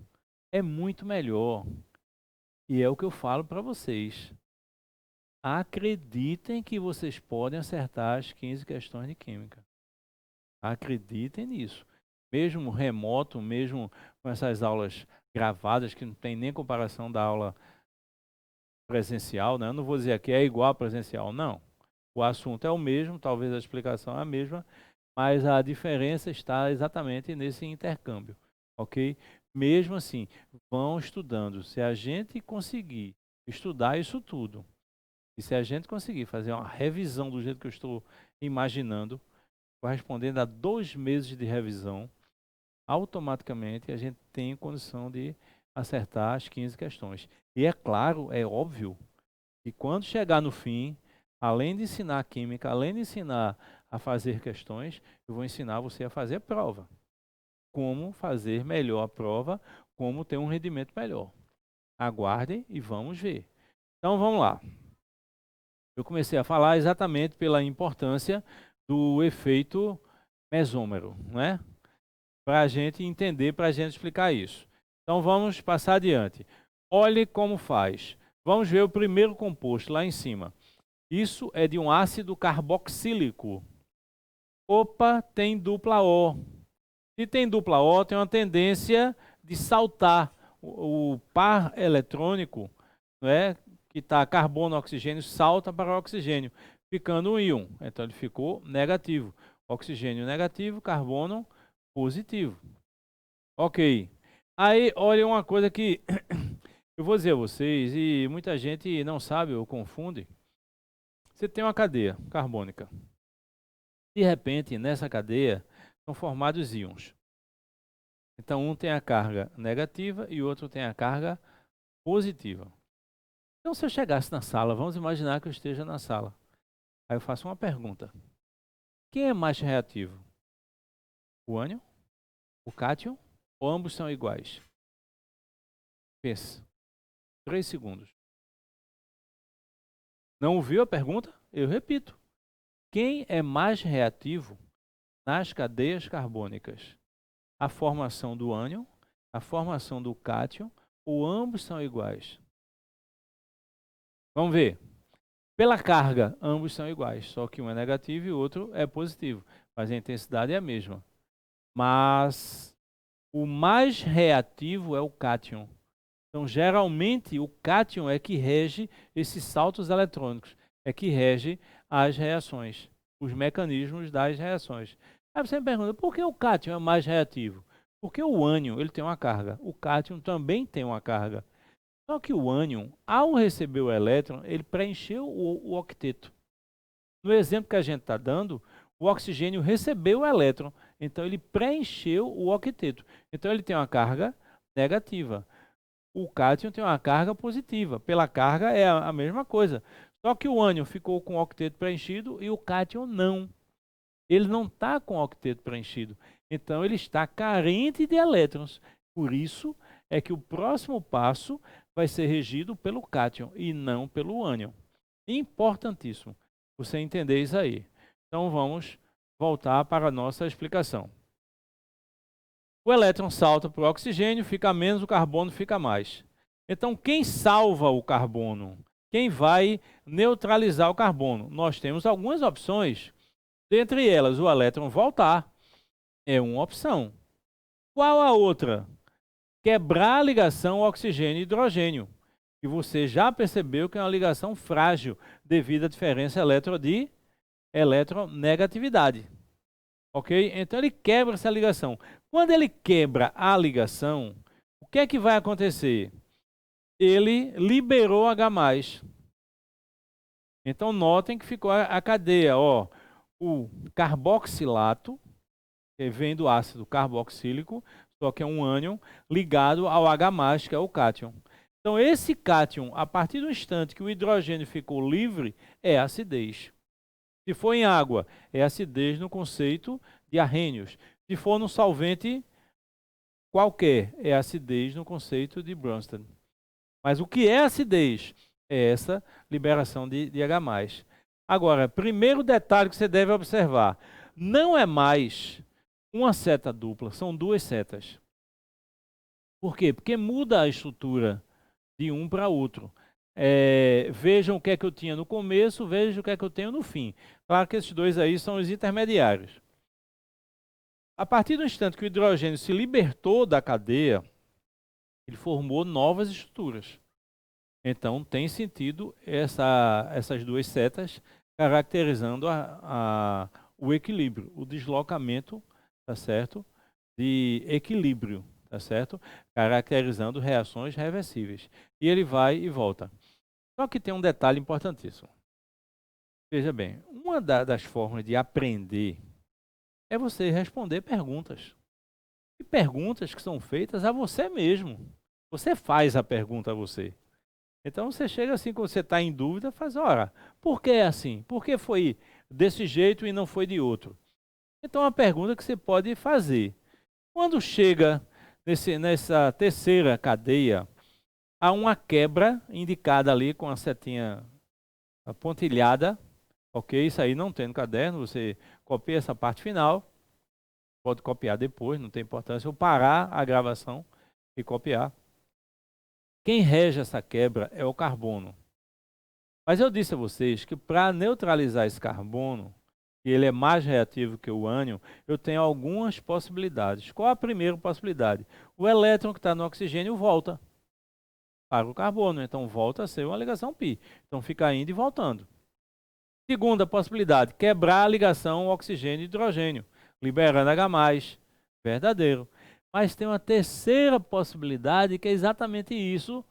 é muito melhor. E é o que eu falo para vocês. Acreditem que vocês podem acertar as 15 questões de química. Acreditem nisso. Mesmo remoto, mesmo com essas aulas gravadas, que não tem nem comparação da aula presencial, né? Eu não vou dizer aqui é igual a presencial, não. O assunto é o mesmo, talvez a explicação é a mesma, mas a diferença está exatamente nesse intercâmbio, ok? Mesmo assim, vão estudando. Se a gente conseguir estudar isso tudo, e se a gente conseguir fazer uma revisão do jeito que eu estou imaginando, correspondendo a 2 meses de revisão, automaticamente a gente tem condição de acertar as 15 questões. E é claro, é óbvio, que quando chegar no fim, além de ensinar química, além de ensinar a fazer questões, eu vou ensinar você a fazer prova. Como fazer melhor a prova, como ter um rendimento melhor. Aguardem e vamos ver. Então vamos lá. Eu comecei a falar exatamente pela importância do efeito mesômero, né? Para a gente entender, para a gente explicar isso. Então vamos passar adiante. Olhe como faz. Vamos ver o primeiro composto lá em cima. Isso é de um ácido carboxílico. Opa, tem dupla O. Se tem dupla O, tem uma tendência de saltar. O par eletrônico, né, que está carbono, oxigênio, salta para o oxigênio, ficando um íon. Então ele ficou negativo. Oxigênio negativo, carbono positivo. Ok. Aí, olha uma coisa que eu vou dizer a vocês, e muita gente não sabe ou confunde. Você tem uma cadeia carbônica. De repente, nessa cadeia, são formados íons. Então, um tem a carga negativa e o outro tem a carga positiva. Então, se eu chegasse na sala, vamos imaginar que eu esteja na sala. Aí eu faço uma pergunta. Quem é mais reativo? O ânion? O cátion? Ou ambos são iguais? Pense. 3 segundos. Não ouviu a pergunta? Eu repito. Quem é mais reativo nas cadeias carbônicas? A formação do ânion, a formação do cátion, ou ambos são iguais? Vamos ver. Pela carga, ambos são iguais, só que um é negativo e o outro é positivo, mas a intensidade é a mesma. Mas o mais reativo é o cátion. Então, geralmente, o cátion é que rege esses saltos eletrônicos, é que rege as reações, os mecanismos das reações. Aí você me pergunta, por que o cátion é mais reativo? Porque o ânion ele tem uma carga, o cátion também tem uma carga. Só que o ânion, ao receber o elétron, ele preencheu o octeto. No exemplo que a gente está dando, o oxigênio recebeu o elétron, então ele preencheu o octeto. Então ele tem uma carga negativa. O cátion tem uma carga positiva. Pela carga é a mesma coisa. Só que o ânion ficou com o octeto preenchido e o cátion não. Ele não está com o octeto preenchido. Então ele está carente de elétrons. Por isso é que o próximo passo vai ser regido pelo cátion e não pelo ânion. Importantíssimo você entender isso aí. Então vamos voltar para a nossa explicação. O elétron salta para o oxigênio, fica menos, o carbono fica mais. Então quem salva o carbono? Quem vai neutralizar o carbono? Nós temos algumas opções. Dentre elas, o elétron voltar é uma opção. Qual a outra? Quebrar a ligação oxigênio-hidrogênio, que você já percebeu que é uma ligação frágil devido à diferença de eletronegatividade. Ok? Então ele quebra essa ligação. Quando ele quebra a ligação, o que é que vai acontecer? Ele liberou H+. Então notem que ficou a cadeia, ó, o carboxilato, que vem do ácido carboxílico, só que é um ânion ligado ao H+, que é o cátion. Então esse cátion, a partir do instante que o hidrogênio ficou livre, é acidez. Se for em água, é acidez no conceito de Arrhenius. Se for no solvente qualquer, é acidez no conceito de Bronsted. Mas o que é acidez? É essa liberação de H+. Agora, primeiro detalhe que você deve observar, não é mais uma seta dupla, são duas setas. Por quê? Porque muda a estrutura de um para outro. Vejam o que é que eu tinha no começo, vejam o que é que eu tenho no fim. Claro que esses dois aí são os intermediários. A partir do instante que o hidrogênio se libertou da cadeia, ele formou novas estruturas. Então tem sentido essas duas setas caracterizando o equilíbrio, o deslocamento, tá certo? De equilíbrio, tá certo? Caracterizando reações reversíveis. E ele vai e volta. Só que tem um detalhe importantíssimo. Veja bem, uma das formas de aprender é você responder perguntas. E perguntas que são feitas a você mesmo. Você faz a pergunta a você. Então você chega assim, quando você está em dúvida, faz, ora, por que é assim? Por que foi desse jeito e não foi de outro? Então é uma pergunta que você pode fazer. Quando chega nessa terceira cadeia, há uma quebra indicada ali com a setinha pontilhada, ok? Isso aí não tem no caderno, você copia essa parte final, pode copiar depois, não tem importância, ou parar a gravação e copiar. Quem rege essa quebra é o carbono. Mas eu disse a vocês que para neutralizar esse carbono, e ele é mais reativo que o ânion, eu tenho algumas possibilidades. Qual a primeira possibilidade? O elétron que está no oxigênio volta para o carbono, então volta a ser uma ligação π. Então fica indo e voltando. Segunda possibilidade, quebrar a ligação oxigênio-hidrogênio, liberando H+, verdadeiro. Mas tem uma terceira possibilidade que é exatamente isso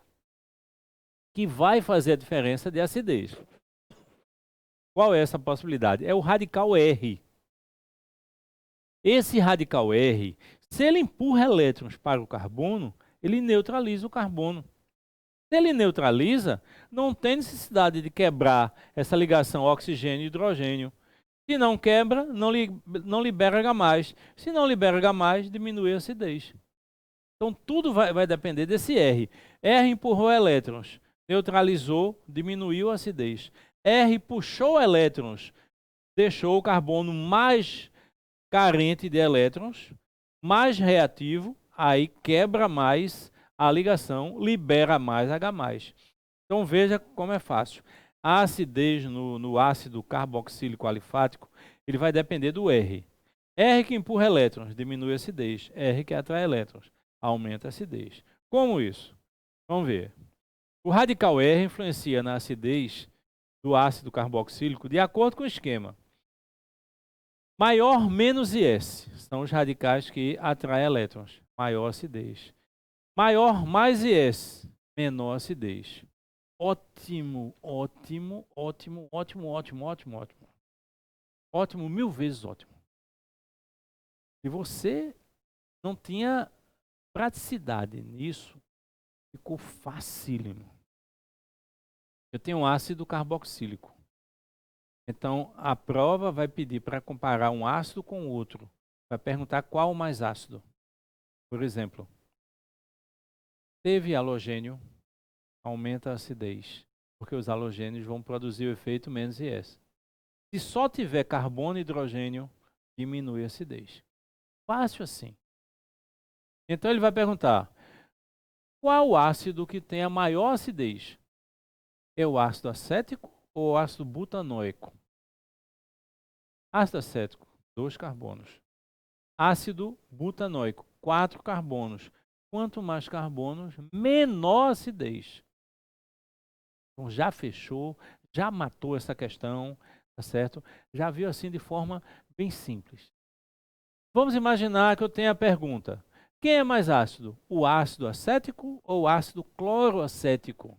que vai fazer a diferença de acidez. Qual é essa possibilidade? É o radical R. Esse radical R, se ele empurra elétrons para o carbono, ele neutraliza o carbono. Se ele neutraliza, não tem necessidade de quebrar essa ligação oxigênio-hidrogênio. Se não quebra, não libera H+. Se não libera H+, diminui a acidez. Então tudo vai depender desse R. R empurrou elétrons, neutralizou, diminuiu a acidez. R puxou elétrons, deixou o carbono mais carente de elétrons, mais reativo, aí quebra mais a ligação, libera mais H+. Então veja como é fácil. A acidez no ácido carboxílico alifático, ele vai depender do R. R que empurra elétrons, diminui a acidez. R que atrai elétrons, aumenta a acidez. Como isso? Vamos ver. O radical R influencia na acidez do ácido carboxílico de acordo com o esquema. Maior menos IS são os radicais que atraem elétrons, maior acidez. Maior mais IS, menor acidez. Ótimo, ótimo, ótimo, ótimo, ótimo, ótimo, ótimo. Ótimo, 1000 vezes ótimo. Se você não tinha praticidade nisso, ficou facílimo. Eu tenho um ácido carboxílico. Então, a prova vai pedir para comparar um ácido com o outro. Vai perguntar qual o mais ácido. Por exemplo, teve halogênio, aumenta a acidez, porque os halogênios vão produzir o efeito menos IS. Se só tiver carbono e hidrogênio, diminui a acidez. Fácil assim. Então ele vai perguntar, qual ácido que tem a maior acidez? É o ácido acético ou o ácido butanoico? Ácido acético, 2 carbonos. Ácido butanoico, 4 carbonos. Quanto mais carbonos, menor acidez. Então já fechou, já matou essa questão, tá certo? Já viu assim de forma bem simples. Vamos imaginar que eu tenho a pergunta: quem é mais ácido? O ácido acético ou o ácido cloroacético?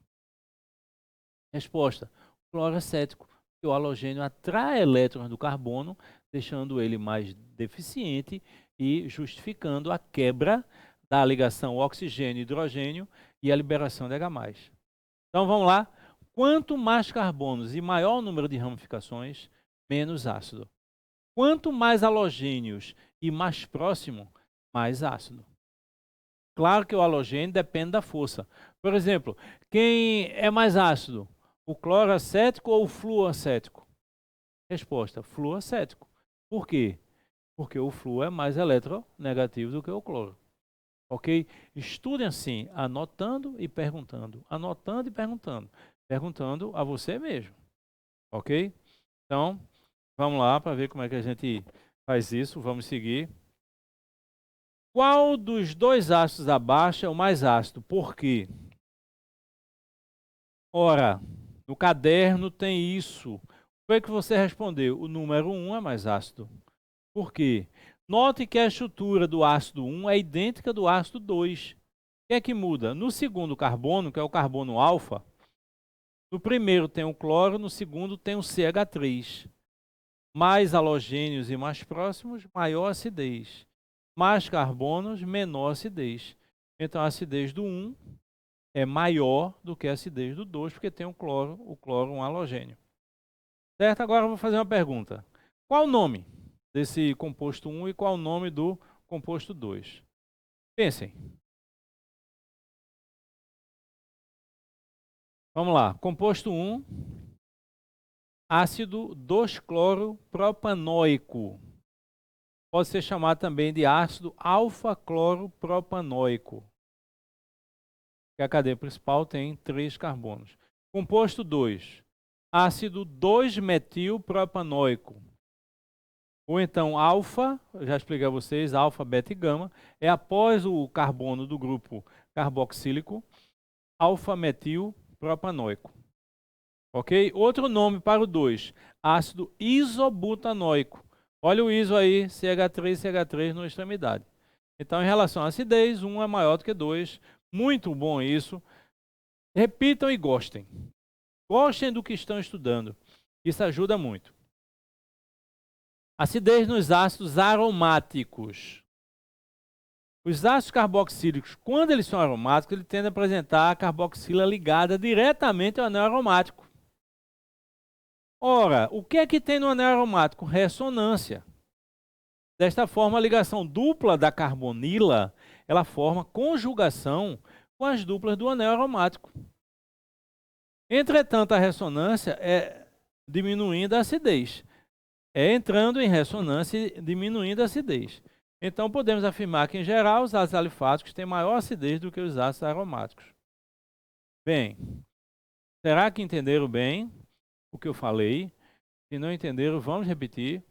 Resposta: cloroacético, porque o halogênio atrai elétrons do carbono, deixando ele mais deficiente e justificando a quebra da ligação oxigênio-hidrogênio e a liberação de H+. Então vamos lá. Quanto mais carbonos e maior o número de ramificações, menos ácido. Quanto mais halogênios e mais próximo, mais ácido. Claro que o halogênio depende da força. Por exemplo, quem é mais ácido? O cloroacético ou o fluoacético? Resposta: fluoacético. Por quê? Porque o fluo é mais eletronegativo do que o cloro. Ok? Estudem assim, anotando e perguntando. Anotando e perguntando. Perguntando a você mesmo. Ok? Então, vamos lá para ver como é que a gente faz isso. Vamos seguir. Qual dos dois ácidos abaixo é o mais ácido? Por quê? Ora, no caderno tem isso. Foi que você respondeu. O número 1 é mais ácido. Por quê? Note que a estrutura do ácido 1 é idêntica do ácido 2. O que é que muda? No segundo carbono, que é o carbono alfa, no primeiro tem o cloro, no segundo tem o CH3. Mais halogênios e mais próximos, maior acidez. Mais carbonos, menor acidez. Então a acidez do 1 é maior do que a acidez do 2, porque tem o cloro um halogênio. Certo? Agora eu vou fazer uma pergunta. Qual o nome desse composto 1 e qual o nome do composto 2? Pensem. Vamos lá. Composto 1, ácido 2-cloro-propanoico. Pode ser chamado também de ácido alfa-cloro-propanoico. A cadeia principal tem 3 carbonos. Composto 2, ácido 2-metil-propanoico. Ou então alfa, eu já expliquei a vocês, alfa, beta e gama, é após o carbono do grupo carboxílico, alfa-metil-propanoico. Ok? Outro nome para o 2, ácido isobutanoico. Olha o iso aí, CH3, CH3 na extremidade. Então, em relação à acidez, 1 é maior do que 2. Muito bom isso. Repitam e gostem. Gostem do que estão estudando. Isso ajuda muito. Acidez nos ácidos aromáticos. Os ácidos carboxílicos, quando eles são aromáticos, eles tendem a apresentar a carboxila ligada diretamente ao anel aromático. Ora, o que é que tem no anel aromático? Ressonância. Desta forma, a ligação dupla da carbonila, ela forma conjugação com as duplas do anel aromático. Entretanto, a ressonância é diminuindo a acidez. É entrando em ressonância e diminuindo a acidez. Então, podemos afirmar que, em geral, os ácidos alifáticos têm maior acidez do que os ácidos aromáticos. Bem, será que entenderam bem o que eu falei? Se não entenderam, vamos repetir.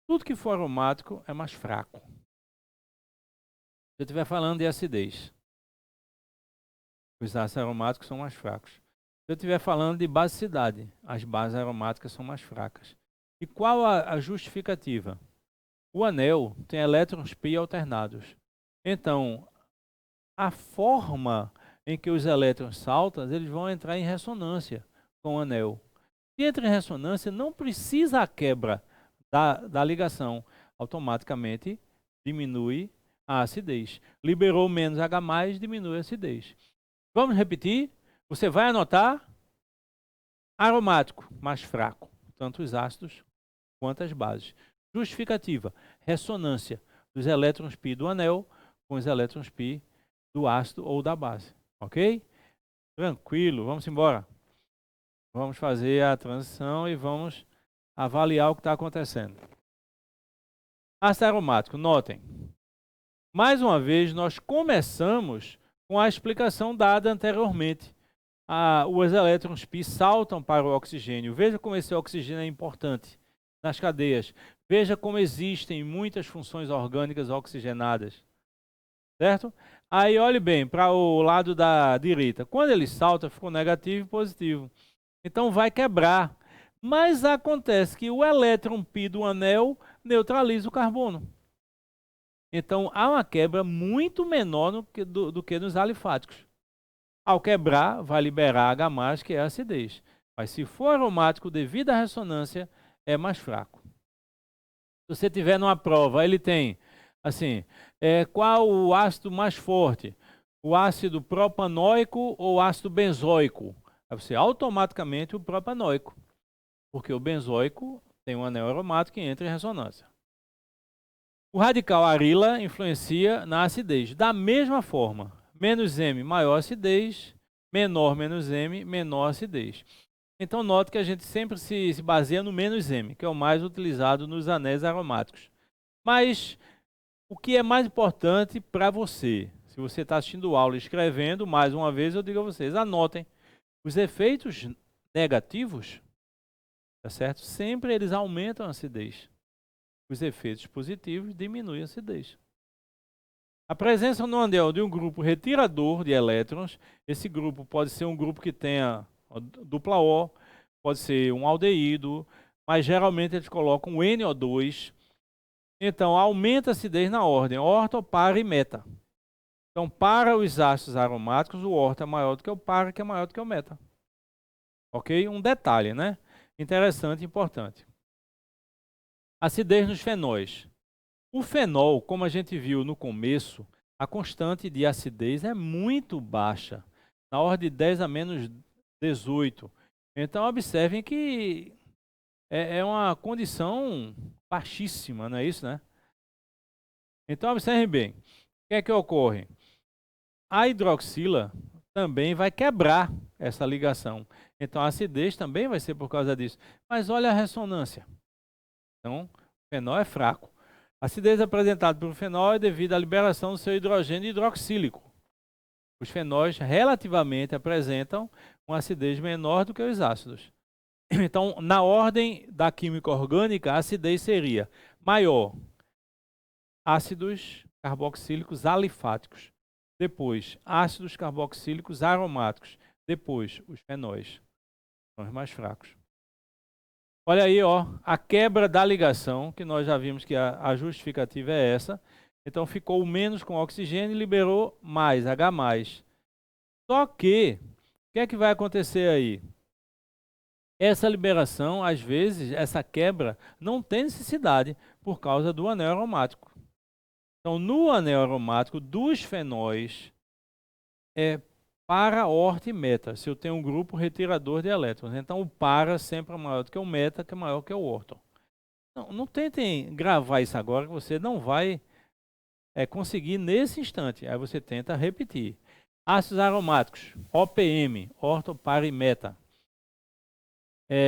Tudo que for aromático é mais fraco. Se eu estiver falando de acidez, os ácidos aromáticos são mais fracos. Se eu estiver falando de basicidade, as bases aromáticas são mais fracas. E qual a justificativa? O anel tem elétrons π alternados. Então, a forma em que os elétrons saltam, eles vão entrar em ressonância com o anel. Se entra em ressonância, não precisa a quebra da ligação. Automaticamente diminui a acidez. Liberou menos H+, diminui a acidez. Vamos repetir? Você vai anotar aromático, mais fraco, tanto os ácidos quanto as bases. Justificativa, ressonância dos elétrons π do anel com os elétrons π do ácido ou da base. Ok? Tranquilo, vamos embora. Vamos fazer a transição e vamos avaliar o que está acontecendo. Ácido aromático, notem. Mais uma vez, nós começamos com a explicação dada anteriormente. Os elétrons π saltam para o oxigênio. Veja como esse oxigênio é importante nas cadeias. Veja como existem muitas funções orgânicas oxigenadas. Certo? Aí, olhe bem para o lado da direita. Quando ele salta, ficou negativo e positivo. Então, vai quebrar. Mas acontece que o elétron π do anel neutraliza o carbono. Então, há uma quebra muito menor do que nos alifáticos. Ao quebrar, vai liberar H+, que é a acidez. Mas se for aromático, devido à ressonância, é mais fraco. Se você tiver numa prova, ele tem, assim, qual o ácido mais forte? O ácido propanoico ou o ácido benzoico? Aí você automaticamente o propanoico, porque o benzoico tem um anel aromático e entra em ressonância. O radical arila influencia na acidez. Da mesma forma, menos M, maior acidez, menor menos M, menor acidez. Então, note que a gente sempre se baseia no menos M, que é o mais utilizado nos anéis aromáticos. Mas o que é mais importante para você? Se você está assistindo aula e escrevendo, mais uma vez eu digo a vocês, anotem. Os efeitos negativos, tá certo? Sempre eles aumentam a acidez. Os efeitos positivos diminuem a acidez. A presença no anel de um grupo retirador de elétrons, esse grupo pode ser um grupo que tenha dupla O, pode ser um aldeído, mas geralmente eles colocam o NO2. Então, aumenta a acidez na ordem orto, para e meta. Então, para os ácidos aromáticos, o orto é maior do que o para, que é maior do que o meta. Ok? Um detalhe, né? Interessante e importante. Acidez nos fenóis. O fenol, como a gente viu no começo, a constante de acidez é muito baixa, na ordem de 10 a menos 18. Então, observem que é uma condição baixíssima, não é isso, né? Então, observem bem. O que é que ocorre? A hidroxila também vai quebrar essa ligação. Então, a acidez também vai ser por causa disso. Mas olha a ressonância. Então, o fenol é fraco. A acidez apresentada pelo fenol é devido à liberação do seu hidrogênio hidroxílico. Os fenóis relativamente apresentam uma acidez menor do que os ácidos. Então, na ordem da química orgânica, a acidez seria maior ácidos carboxílicos alifáticos, depois ácidos carboxílicos aromáticos, depois os fenóis, são os mais fracos. Olha aí, ó, a quebra da ligação, que nós já vimos que a justificativa é essa. Então, ficou o menos com oxigênio e liberou mais, H+. Só que, o que é que vai acontecer aí? Essa liberação, às vezes, essa quebra, não tem necessidade por causa do anel aromático. Então, no anel aromático dos fenóis, para, orto e meta, se eu tenho um grupo retirador de elétrons. Então, o para sempre é maior do que o meta, que é maior que o orto. Não tentem gravar isso agora, que você não vai conseguir nesse instante. Aí você tenta repetir. Ácidos aromáticos, OPM, orto, para e meta.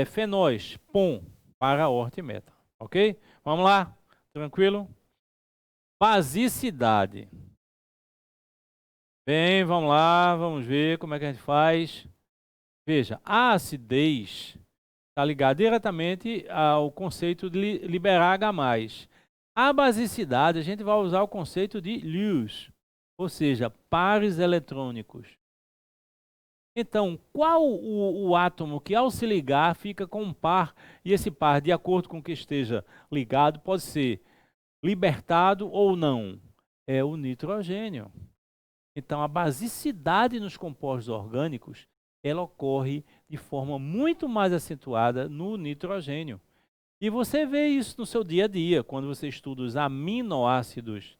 Fenóis, POM, para, orto e meta. Ok? Vamos lá? Tranquilo? Basicidade. Bem, vamos lá, vamos ver como é que a gente faz. Veja, a acidez está ligada diretamente ao conceito de liberar H+. A basicidade, a gente vai usar o conceito de Lewis, ou seja, pares eletrônicos. Então, qual o átomo que ao se ligar fica com um par, e esse par, de acordo com o que esteja ligado, pode ser libertado ou não? É o nitrogênio. Então, a basicidade nos compostos orgânicos, ela ocorre de forma muito mais acentuada no nitrogênio. E você vê isso no seu dia a dia, quando você estuda os aminoácidos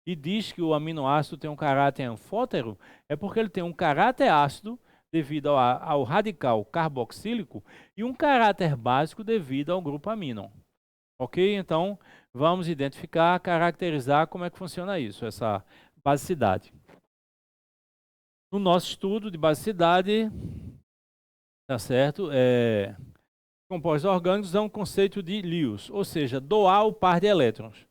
e diz que o aminoácido tem um caráter anfótero, é porque ele tem um caráter ácido devido ao radical carboxílico e um caráter básico devido ao grupo amino. Ok? Então, vamos identificar, caracterizar como é que funciona isso, essa basicidade. No nosso estudo de basicidade, tá certo? Compostos orgânicos é um conceito de Lewis, ou seja, doar o par de elétrons.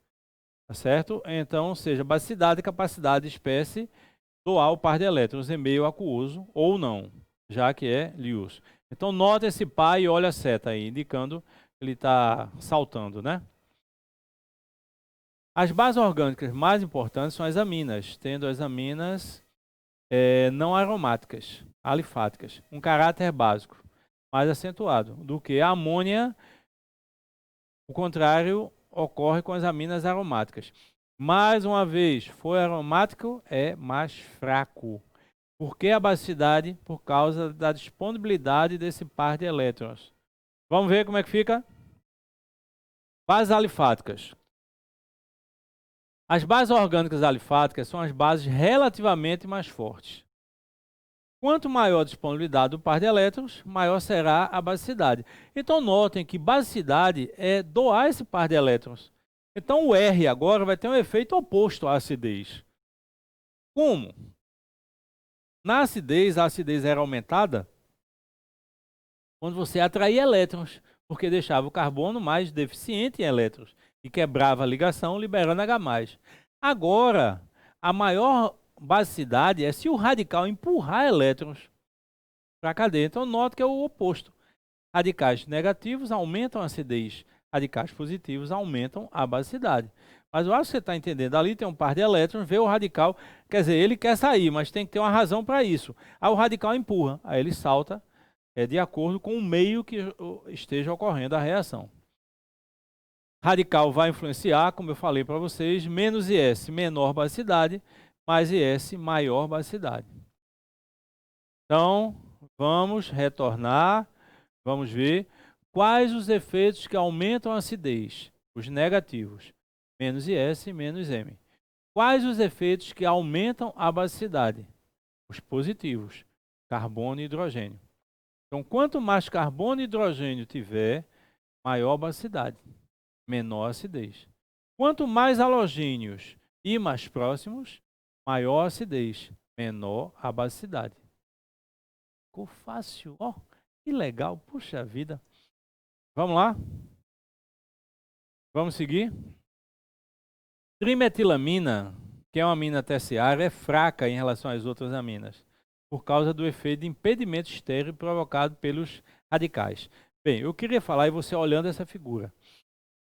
Tá certo? Então, seja basicidade, capacidade, espécie, doar o par de elétrons em meio aquoso ou não, já que é Lewis. Então, nota esse par e olha a seta aí, indicando que ele está saltando, né? As bases orgânicas mais importantes são as aminas, tendo as aminas não aromáticas, alifáticas, um caráter básico mais acentuado do que a amônia. O contrário ocorre com as aminas aromáticas. Mais uma vez, foi aromático, é mais fraco. Por que a basicidade? Por causa da disponibilidade desse par de elétrons. Vamos ver como é que fica? Bases alifáticas. As bases orgânicas alifáticas são as bases relativamente mais fortes. Quanto maior a disponibilidade do par de elétrons, maior será a basicidade. Então, notem que basicidade é doar esse par de elétrons. Então, o R agora vai ter um efeito oposto à acidez. Como? Na acidez, a acidez era aumentada quando você atraía elétrons, porque deixava o carbono mais deficiente em elétrons e quebrava a ligação, liberando H+. Agora, a maior basicidade é se o radical empurrar elétrons para a cadeia. Então, note que é o oposto. Radicais negativos aumentam a acidez, radicais positivos aumentam a basicidade. Mas eu acho que você está entendendo. Ali tem um par de elétrons, vê o radical, quer dizer, ele quer sair, mas tem que ter uma razão para isso. Aí o radical empurra, aí ele salta de acordo com o meio que esteja ocorrendo a reação. Radical vai influenciar, como eu falei para vocês, menos IS, menor basicidade, mais IS, maior basicidade. Então, vamos retornar, vamos ver quais os efeitos que aumentam a acidez, os negativos, menos IS, menos M. Quais os efeitos que aumentam a basicidade? Os positivos, carbono e hidrogênio. Então, quanto mais carbono e hidrogênio tiver, maior a basicidade, menor a acidez. Quanto mais halogênios e mais próximos, maior a acidez, menor a basicidade. Ficou fácil, ó, que legal, puxa vida. Vamos lá? Vamos seguir? Trimetilamina, que é uma amina terciária, é fraca em relação às outras aminas, por causa do efeito de impedimento estéril provocado pelos radicais. Bem, eu queria falar, e você olhando essa figura.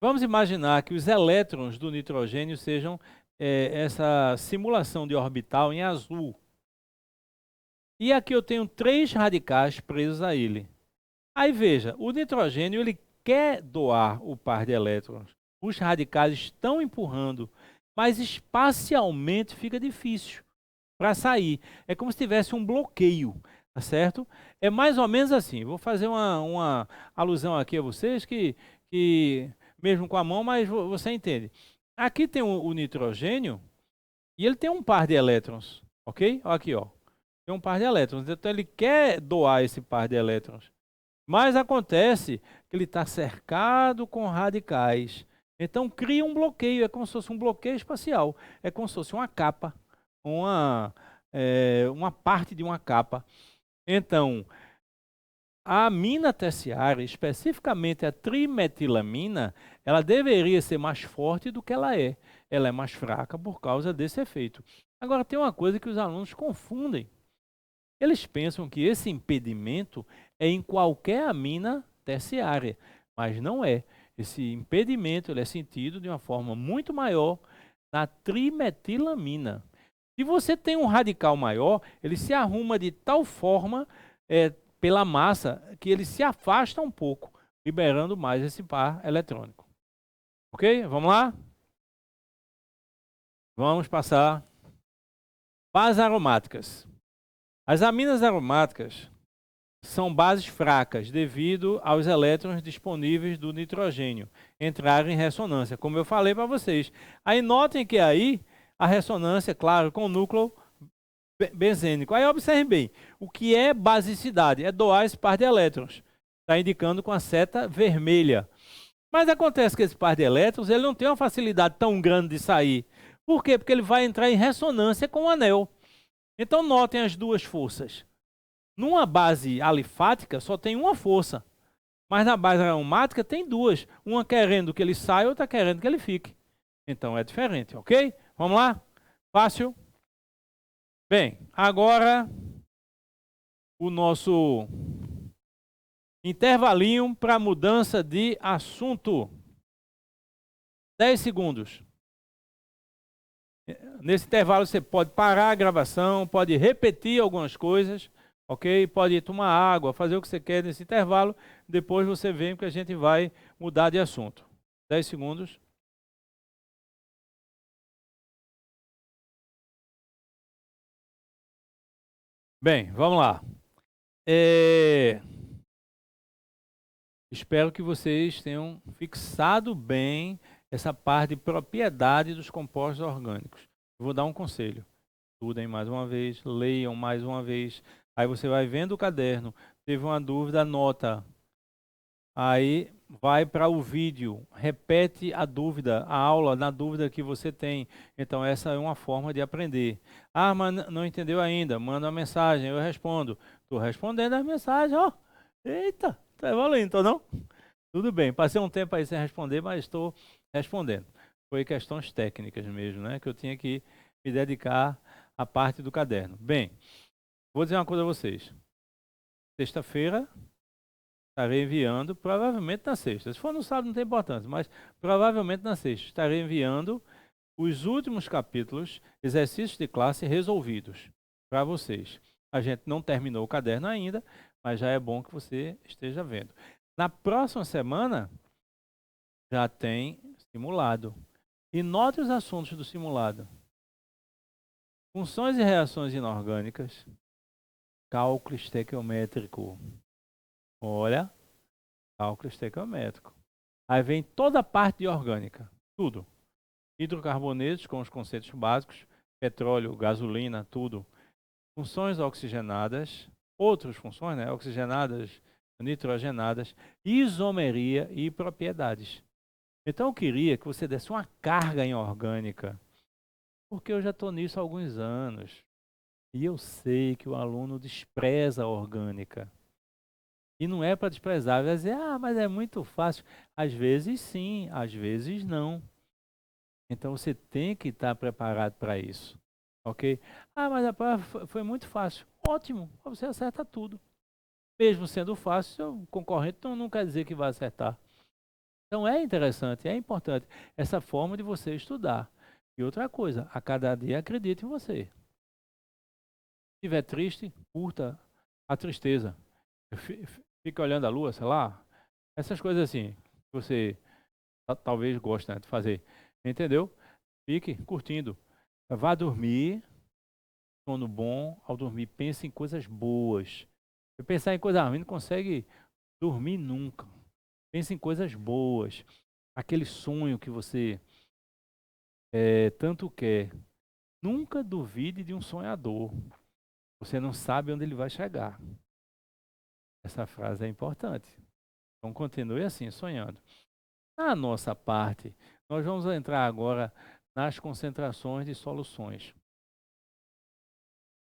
Vamos imaginar que os elétrons do nitrogênio sejam essa simulação de orbital em azul. E aqui eu tenho 3 radicais presos a ele. Aí veja, o nitrogênio ele quer doar o par de elétrons. Os radicais estão empurrando, mas espacialmente fica difícil para sair. É como se tivesse um bloqueio, tá certo? É mais ou menos assim. Vou fazer uma alusão aqui a vocês que mesmo com a mão, mas você entende. Aqui tem o nitrogênio e ele tem um par de elétrons, ok? Aqui, ó. tem um par de elétrons. Então ele quer doar esse par de elétrons. Mas acontece que ele está cercado com radicais. Então cria um bloqueio, é como se fosse um bloqueio espacial. É como se fosse uma capa, uma parte de uma capa. Então, a amina terciária, especificamente a trimetilamina, ela deveria ser mais forte do que ela é. Ela é mais fraca por causa desse efeito. Agora, tem uma coisa que os alunos confundem. Eles pensam que esse impedimento é em qualquer amina terciária, mas não é. Esse impedimento ele é sentido de uma forma muito maior na trimetilamina. Se você tem um radical maior, ele se arruma de tal forma pela massa que ele se afasta um pouco, liberando mais esse par eletrônico. Ok? Vamos lá? Vamos passar. Bases aromáticas. As aminas aromáticas são bases fracas devido aos elétrons disponíveis do nitrogênio entrarem em ressonância, como eu falei para vocês. Aí notem que aí a ressonância, claro, com o núcleo benzênico. Aí observem bem, o que é basicidade? É doar esse par de elétrons. Está indicando com a seta vermelha. Mas acontece que esse par de elétrons ele não tem uma facilidade tão grande de sair. Por quê? Porque ele vai entrar em ressonância com o anel. Então notem as duas forças. Numa base alifática só tem uma força, mas na base aromática tem duas. Uma querendo que ele saia, outra querendo que ele fique. Então é diferente, ok? Vamos lá? Fácil? Bem, agora o nosso intervalinho para mudança de assunto. 10 segundos. Nesse intervalo você pode parar a gravação, pode repetir algumas coisas, ok? Pode tomar água, fazer o que você quer nesse intervalo. Depois você vem porque a gente vai mudar de assunto. 10 segundos. Bem, vamos lá. Espero que vocês tenham fixado bem essa parte de propriedade dos compostos orgânicos. Eu vou dar um conselho. Estudem mais uma vez, leiam mais uma vez. Aí você vai vendo o caderno. Teve uma dúvida, anota. Aí vai para o vídeo, repete a dúvida, a aula na dúvida que você tem. Então essa é uma forma de aprender. Ah, mas não entendeu ainda? Manda uma mensagem, eu respondo. Estou respondendo as mensagens, ó. Eita, tá evoluindo, então não? Tudo bem, passei um tempo aí sem responder, mas estou respondendo. Foi questões técnicas mesmo, né? Que eu tinha que me dedicar à parte do caderno. Bem, vou dizer uma coisa a vocês. Sexta-feira estarei enviando, provavelmente na sexta. Se for no sábado não tem importância, mas provavelmente na sexta estarei enviando os últimos capítulos, exercícios de classe resolvidos para vocês. A gente não terminou o caderno ainda, mas já é bom que você esteja vendo. Na próxima semana já tem simulado. E note os assuntos do simulado. Funções e reações inorgânicas, cálculo estequiométrico. Olha, cálculo estequiométrico. Aí vem toda a parte de orgânica, tudo. Hidrocarbonetos com os conceitos básicos, petróleo, gasolina, tudo. Funções oxigenadas, outras funções, né? Oxigenadas, nitrogenadas, isomeria e propriedades. Então eu queria que você desse uma carga em orgânica, porque eu já estou nisso há alguns anos. E eu sei que o aluno despreza a orgânica. E não é para desprezar, vai dizer, ah, mas é muito fácil. Às vezes sim, às vezes não. Então você tem que estar preparado para isso. Ok? Ah, mas a prova foi muito fácil. Ótimo, você acerta tudo. Mesmo sendo fácil, o concorrente não quer dizer que vai acertar. Então é interessante, é importante essa forma de você estudar. E outra coisa, a cada dia acredite em você. Se estiver triste, curta a tristeza. Fica olhando a lua, sei lá. Essas coisas assim, que você talvez goste, né, de fazer. Entendeu? Fique curtindo. Vá dormir, sono bom. Ao dormir, pense em coisas boas. Se pensar em coisa ruim, não consegue dormir nunca. Pense em coisas boas. Aquele sonho que você tanto quer. Nunca duvide de um sonhador. Você não sabe onde ele vai chegar. Essa frase é importante. Então continue assim, sonhando. Na nossa parte, nós vamos entrar agora nas concentrações de soluções.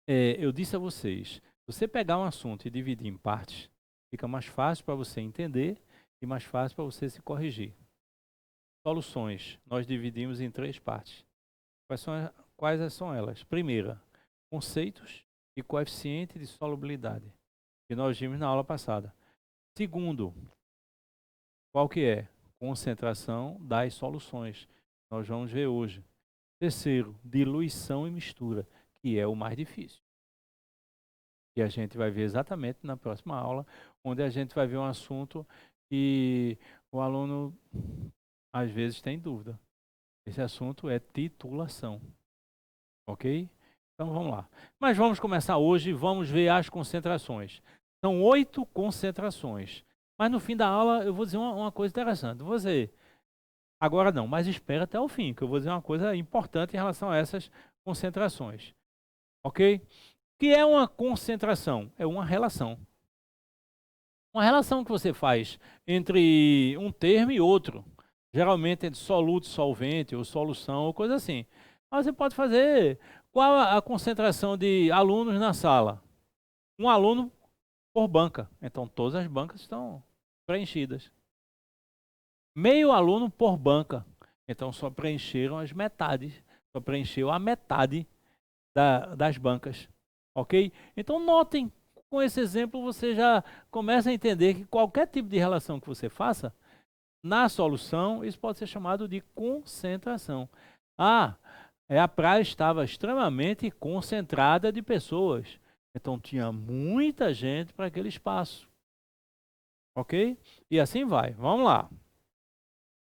Eu disse a vocês, se você pegar um assunto e dividir em partes, fica mais fácil para você entender e mais fácil para você se corrigir. Soluções, nós dividimos em 3 partes. Quais são elas? Primeira, conceitos e coeficiente de solubilidade, que nós vimos na aula passada. Segundo, qual que é? Concentração das soluções, nós vamos ver hoje. Terceiro, diluição e mistura, que é o mais difícil. E a gente vai ver exatamente na próxima aula, onde a gente vai ver um assunto que o aluno às vezes tem dúvida. Esse assunto é titulação. Ok? Então vamos lá. Mas vamos começar hoje, vamos ver as concentrações. São 8 concentrações. Mas no fim da aula eu vou dizer uma coisa interessante. Você, agora não, mas espera até o fim, que eu vou dizer uma coisa importante em relação a essas concentrações. Ok? O que é uma concentração? É uma relação. Uma relação que você faz entre um termo e outro. Geralmente entre soluto, solvente, ou solução, ou coisa assim. Mas você pode fazer qual a concentração de alunos na sala? Um aluno por banca. Então todas as bancas estão preenchidas. Meio aluno por banca. Então só preencheram as metades. Só preencheu a metade das bancas. Ok? Então notem, com esse exemplo você já começa a entender que qualquer tipo de relação que você faça, na solução, isso pode ser chamado de concentração. A praia estava extremamente concentrada de pessoas. Então tinha muita gente para aquele espaço. Ok? E assim vai. Vamos lá.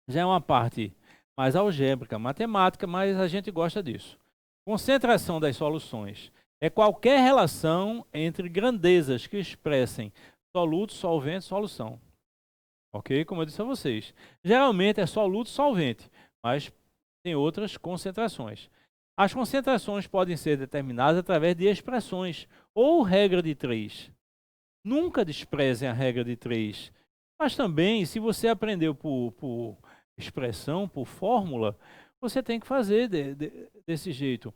Já é uma parte mais algébrica, matemática, mas a gente gosta disso. Concentração das soluções é qualquer relação entre grandezas que expressem soluto, solvente, solução. Ok? Como eu disse a vocês. Geralmente é soluto, solvente, mas tem outras concentrações. As concentrações podem ser determinadas através de expressões ou regra de 3. Nunca desprezem a regra de 3. Mas também, se você aprendeu por expressão, por fórmula, você tem que fazer desse jeito.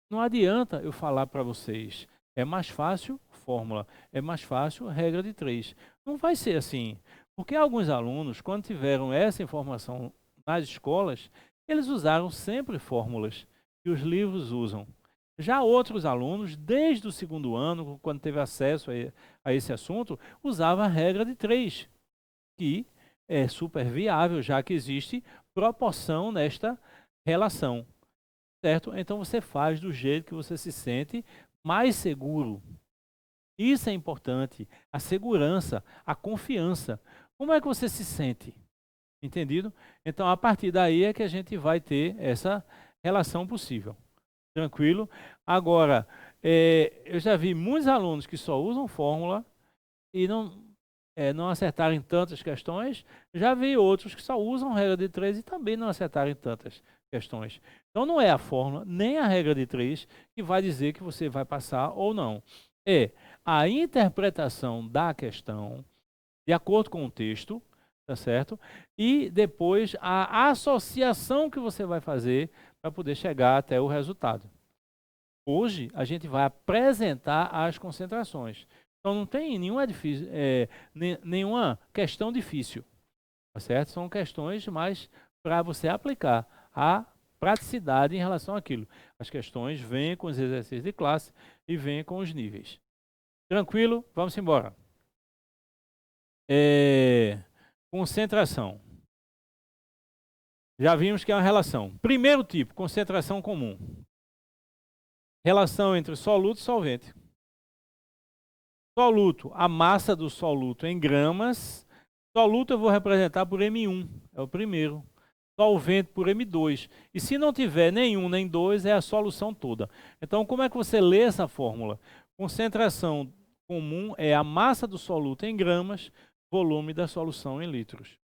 Não adianta eu falar para vocês, é mais fácil fórmula, é mais fácil regra de 3. Não vai ser assim, porque alguns alunos, quando tiveram essa informação nas escolas, eles usaram sempre fórmulas que os livros usam. Já outros alunos, desde o 2º ano, quando teve acesso a esse assunto, usavam a regra de 3, que é super viável, já que existe proporção nesta relação. Certo? Então você faz do jeito que você se sente mais seguro. Isso é importante. A segurança, a confiança. Como é que você se sente? Entendido? Então, a partir daí é que a gente vai ter essa relação possível. Tranquilo? Agora, eu já vi muitos alunos que só usam fórmula e não acertarem tantas questões. Já vi outros que só usam regra de 3 e também não acertarem tantas questões. Então, não é a fórmula, nem a regra de 3 que vai dizer que você vai passar ou não. É a interpretação da questão de acordo com o texto, tá certo? E depois a associação que você vai fazer para poder chegar até o resultado. Hoje a gente vai apresentar as concentrações. Então não tem nenhuma questão difícil, tá certo? São questões mais para você aplicar a praticidade em relação àquilo. As questões vêm com os exercícios de classe e vêm com os níveis. Tranquilo? Vamos embora. Concentração. Já vimos que é uma relação. Primeiro tipo, concentração comum. Relação entre soluto e solvente. Soluto, a massa do soluto em gramas. Soluto eu vou representar por M1, é o primeiro. Solvente por M2. E se não tiver nenhum nem 2, é a solução toda. Então, como é que você lê essa fórmula? Concentração comum é a massa do soluto em gramas, volume da solução em litros.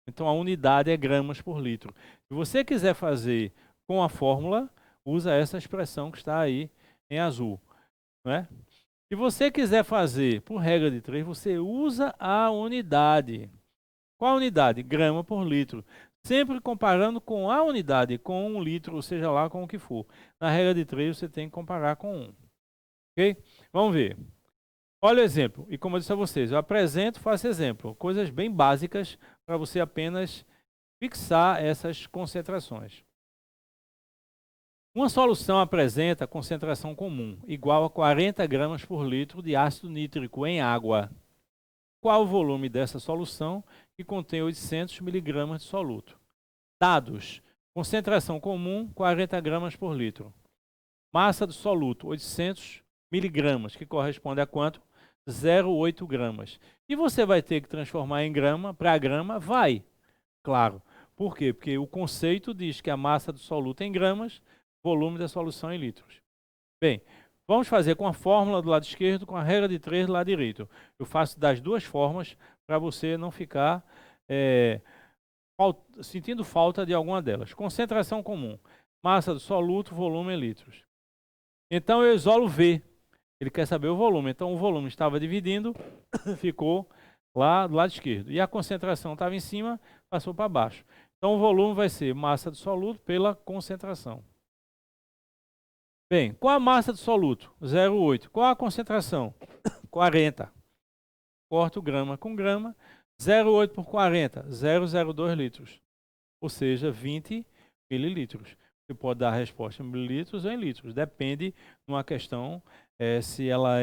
Então, a unidade é gramas por litro. Se você quiser fazer com a fórmula, usa essa expressão que está aí em azul. Não é? Se você quiser fazer por regra de 3, você usa a unidade. Qual a unidade? Grama por litro. Sempre comparando com a unidade, com 1 litro, ou seja lá com o que for. Na regra de 3, você tem que comparar com 1. Ok? Vamos ver. Olha o exemplo. E como eu disse a vocês, eu apresento, faço exemplo. Coisas bem básicas para você apenas fixar essas concentrações. Uma solução apresenta concentração comum, igual a 40 gramas por litro de ácido nítrico em água. Qual o volume dessa solução que contém 800 miligramas de soluto? Dados. Concentração comum, 40 gramas por litro. Massa do soluto, 800 miligramas, que corresponde a quanto? 0,8 gramas. E você vai ter que transformar em grama para grama? Vai. Claro. Por quê? Porque o conceito diz que a massa do soluto em gramas, volume da solução em litros. Bem, vamos fazer com a fórmula do lado esquerdo, com a regra de 3 do lado direito. Eu faço das duas formas para você não ficar sentindo falta de alguma delas. Concentração comum. Massa do soluto, volume em litros. Então eu isolo V. Ele quer saber o volume. Então o volume estava dividindo, ficou lá do lado esquerdo. E a concentração estava em cima, passou para baixo. Então o volume vai ser massa do soluto pela concentração. Bem, qual a massa do soluto? 0,8. Qual a concentração? 40. Corto grama com grama. 0,8 por 40, 0,02 litros. Ou seja, 20 mililitros. Você pode dar a resposta em mililitros ou em litros. Depende de uma questão, se ela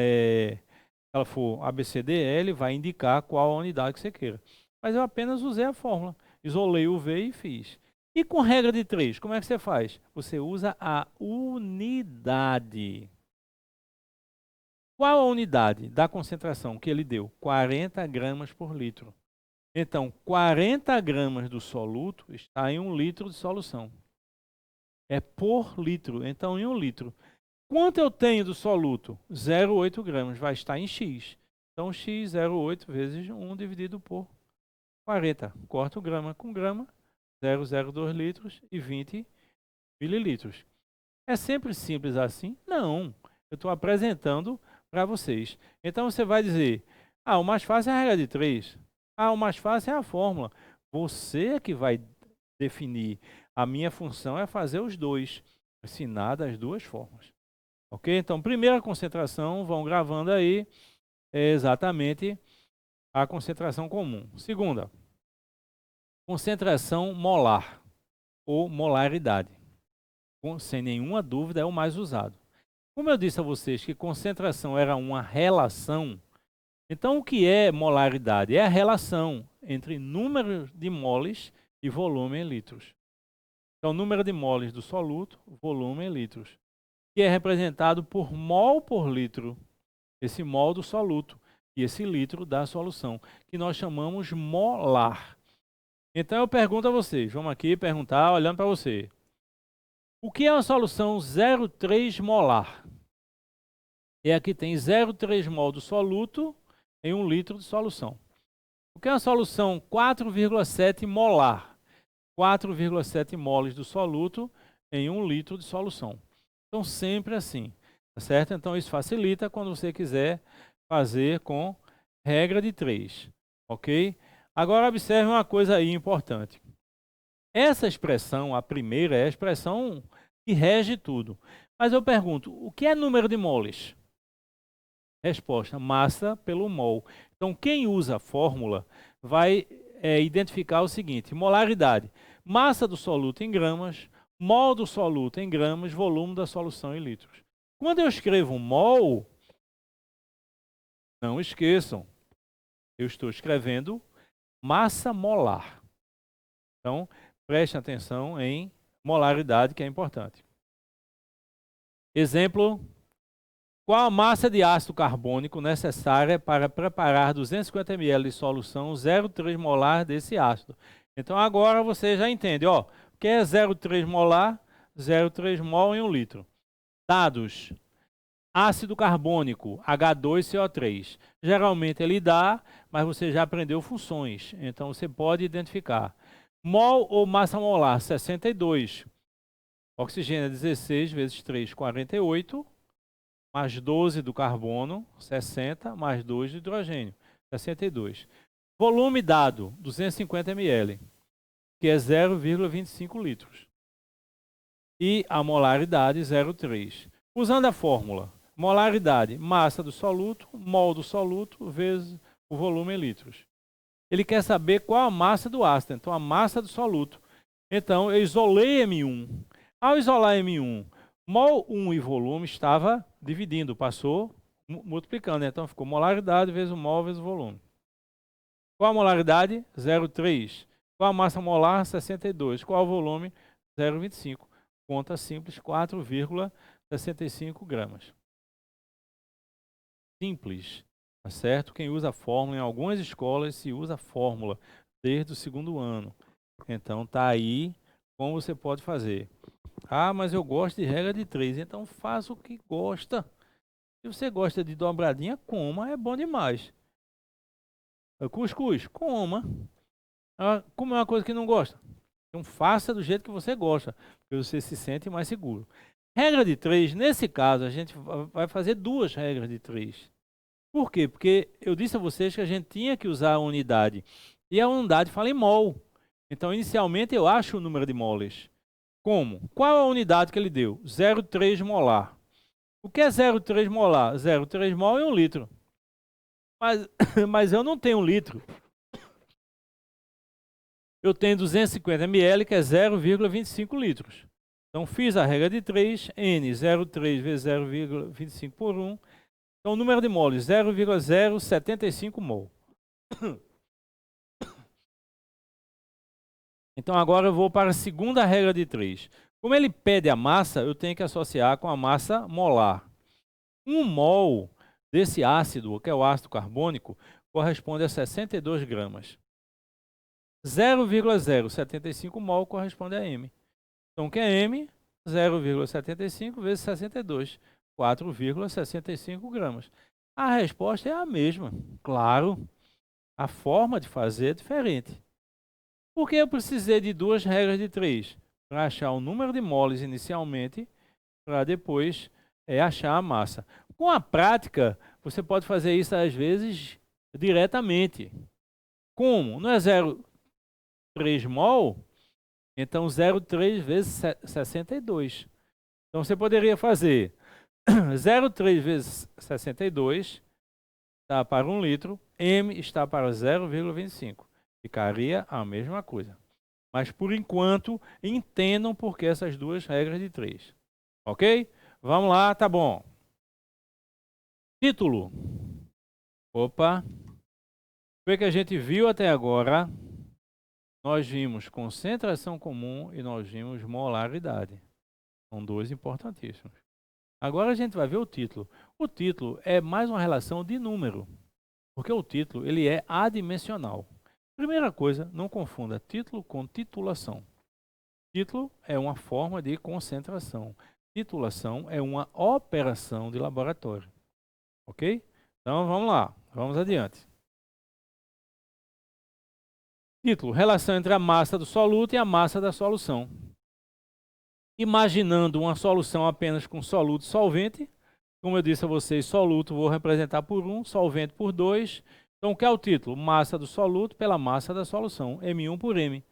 for ABCDE, vai indicar qual a unidade que você queira. Mas eu apenas usei a fórmula. Isolei o V e fiz. E com regra de 3, como é que você faz? Você usa a unidade. Qual a unidade da concentração que ele deu? 40 gramas por litro. Então, 40 gramas do soluto está em 1 litro de solução. É por litro. Então, em 1 litro. Quanto eu tenho do soluto? 0,8 gramas. Vai estar em X. Então, X, 0,8 vezes 1 dividido por 40. Corto grama com grama. 0,02 litros e 20 mililitros. É sempre simples assim? Não. Eu estou apresentando para vocês. Então, você vai dizer, o mais fácil é a regra de 3. O mais fácil é a fórmula. Você é que vai definir. A minha função é fazer os dois. Ensinar das duas formas. Ok? Então, primeira concentração, vão gravando aí, é exatamente a concentração comum. Segunda, concentração molar ou molaridade. Sem nenhuma dúvida, é o mais usado. Como eu disse a vocês que concentração era uma relação, então o que é molaridade? É a relação entre número de moles e volume em litros. Então, número de moles do soluto, volume em litros, que é representado por mol por litro. Esse mol do soluto e esse litro da solução, que nós chamamos molar. Então, eu pergunto a vocês, vamos aqui perguntar, olhando para você. O que é uma solução 0,3 molar? Aqui tem 0,3 mol do soluto em 1 litro de solução. O que é uma solução 4,7 molar? 4,7 moles do soluto em 1 litro de solução. Então, sempre assim, tá certo? Então, isso facilita quando você quiser fazer com regra de 3, ok? Agora, observe uma coisa aí importante. Essa expressão, a primeira, é a expressão que rege tudo. Mas eu pergunto, o que é número de moles? Resposta, massa pelo mol. Então, quem usa a fórmula vai identificar o seguinte, molaridade, massa do soluto em gramas, mol do soluto em gramas, volume da solução em litros. Quando eu escrevo mol, não esqueçam, eu estou escrevendo massa molar. Então, preste atenção em molaridade, que é importante. Exemplo, qual a massa de ácido carbônico necessária para preparar 250 ml de solução 0,3 molar desse ácido? Então, agora você já entende, ó, o que é 0,3 molar? 0,3 mol em 1 litro. Dados. Ácido carbônico, H2CO3. Geralmente ele dá, mas você já aprendeu funções, então você pode identificar. Mol ou massa molar, 62. Oxigênio é 16 vezes 3, 48. mais 12 do carbono, 60, mais 2 do hidrogênio, 62. Volume dado, 250 ml, que é 0,25 litros. E a molaridade, 0,3. Usando a fórmula, molaridade, massa do soluto, mol do soluto, vezes o volume em litros. Ele quer saber qual a massa do ácido, então a massa do soluto. Então, eu isolei M1. Ao isolar M1, mol 1 e volume estava dividindo, passou multiplicando. Então, ficou molaridade vezes o mol vezes o volume. Qual a molaridade? 0,3. Qual a massa molar? 62. Qual o volume? 0,25. Conta simples, 4,65 gramas. Simples, tá certo? Quem usa a fórmula, em algumas escolas se usa a fórmula desde o segundo ano. Então, tá aí como você pode fazer. Ah, mas eu gosto de regra de 3, então faça o que gosta. Se você gosta de dobradinha, coma, é bom demais. Cuscuz, coma. Como é uma coisa que não gosta? Então faça do jeito que você gosta, porque você se sente mais seguro. Regra de 3, nesse caso, a gente vai fazer 2 regras de 3. Por quê? Porque eu disse a vocês que a gente tinha que usar a unidade. E a unidade fala em mol. Então, inicialmente, eu acho o número de moles. Como? Qual a unidade que ele deu? 0,3 molar. O que é 0,3 molar? 0,3 mol é 1 litro. Mas eu não tenho 1 litro. Eu tenho 250 ml, que é 0,25 litros. Então, fiz a regra de 3, N 0,3 vezes 0,25 por 1. Então, o número de moles, 0,075 mol. Então, agora eu vou para a segunda regra de 3. Como ele pede a massa, eu tenho que associar com a massa molar. 1 mol desse ácido, que é o ácido carbônico, corresponde a 62 gramas. 0,075 mol corresponde a M. Então, o que é M? 0,75 vezes 62, 4,65 gramas. A resposta é a mesma, claro. A forma de fazer é diferente. Por que eu precisei de 2 regras de 3? Para achar o número de moles inicialmente, para depois achar a massa. Com a prática, você pode fazer isso às vezes diretamente. Como? Não é 0,3 mol? Então 0,3 vezes 62. Então você poderia fazer 0,3 vezes 62 está para 1 litro, M está para 0,25. Ficaria a mesma coisa. Mas por enquanto, entendam por que essas 2 regras de 3. Ok? Vamos lá, tá bom. Título. Opa. O que a gente viu até agora? Nós vimos concentração comum e nós vimos molaridade. São 2 importantíssimos. Agora a gente vai ver o título. O título é mais uma relação de número, porque o título ele é adimensional. Primeira coisa, não confunda título com titulação. Título é uma forma de concentração. Titulação é uma operação de laboratório. Ok? Então vamos lá, vamos adiante. Título, relação entre a massa do soluto e a massa da solução. Imaginando uma solução apenas com soluto e solvente, como eu disse a vocês, soluto vou representar por 1, solvente por 2. Então, o que é o título? Massa do soluto pela massa da solução, M1 por M.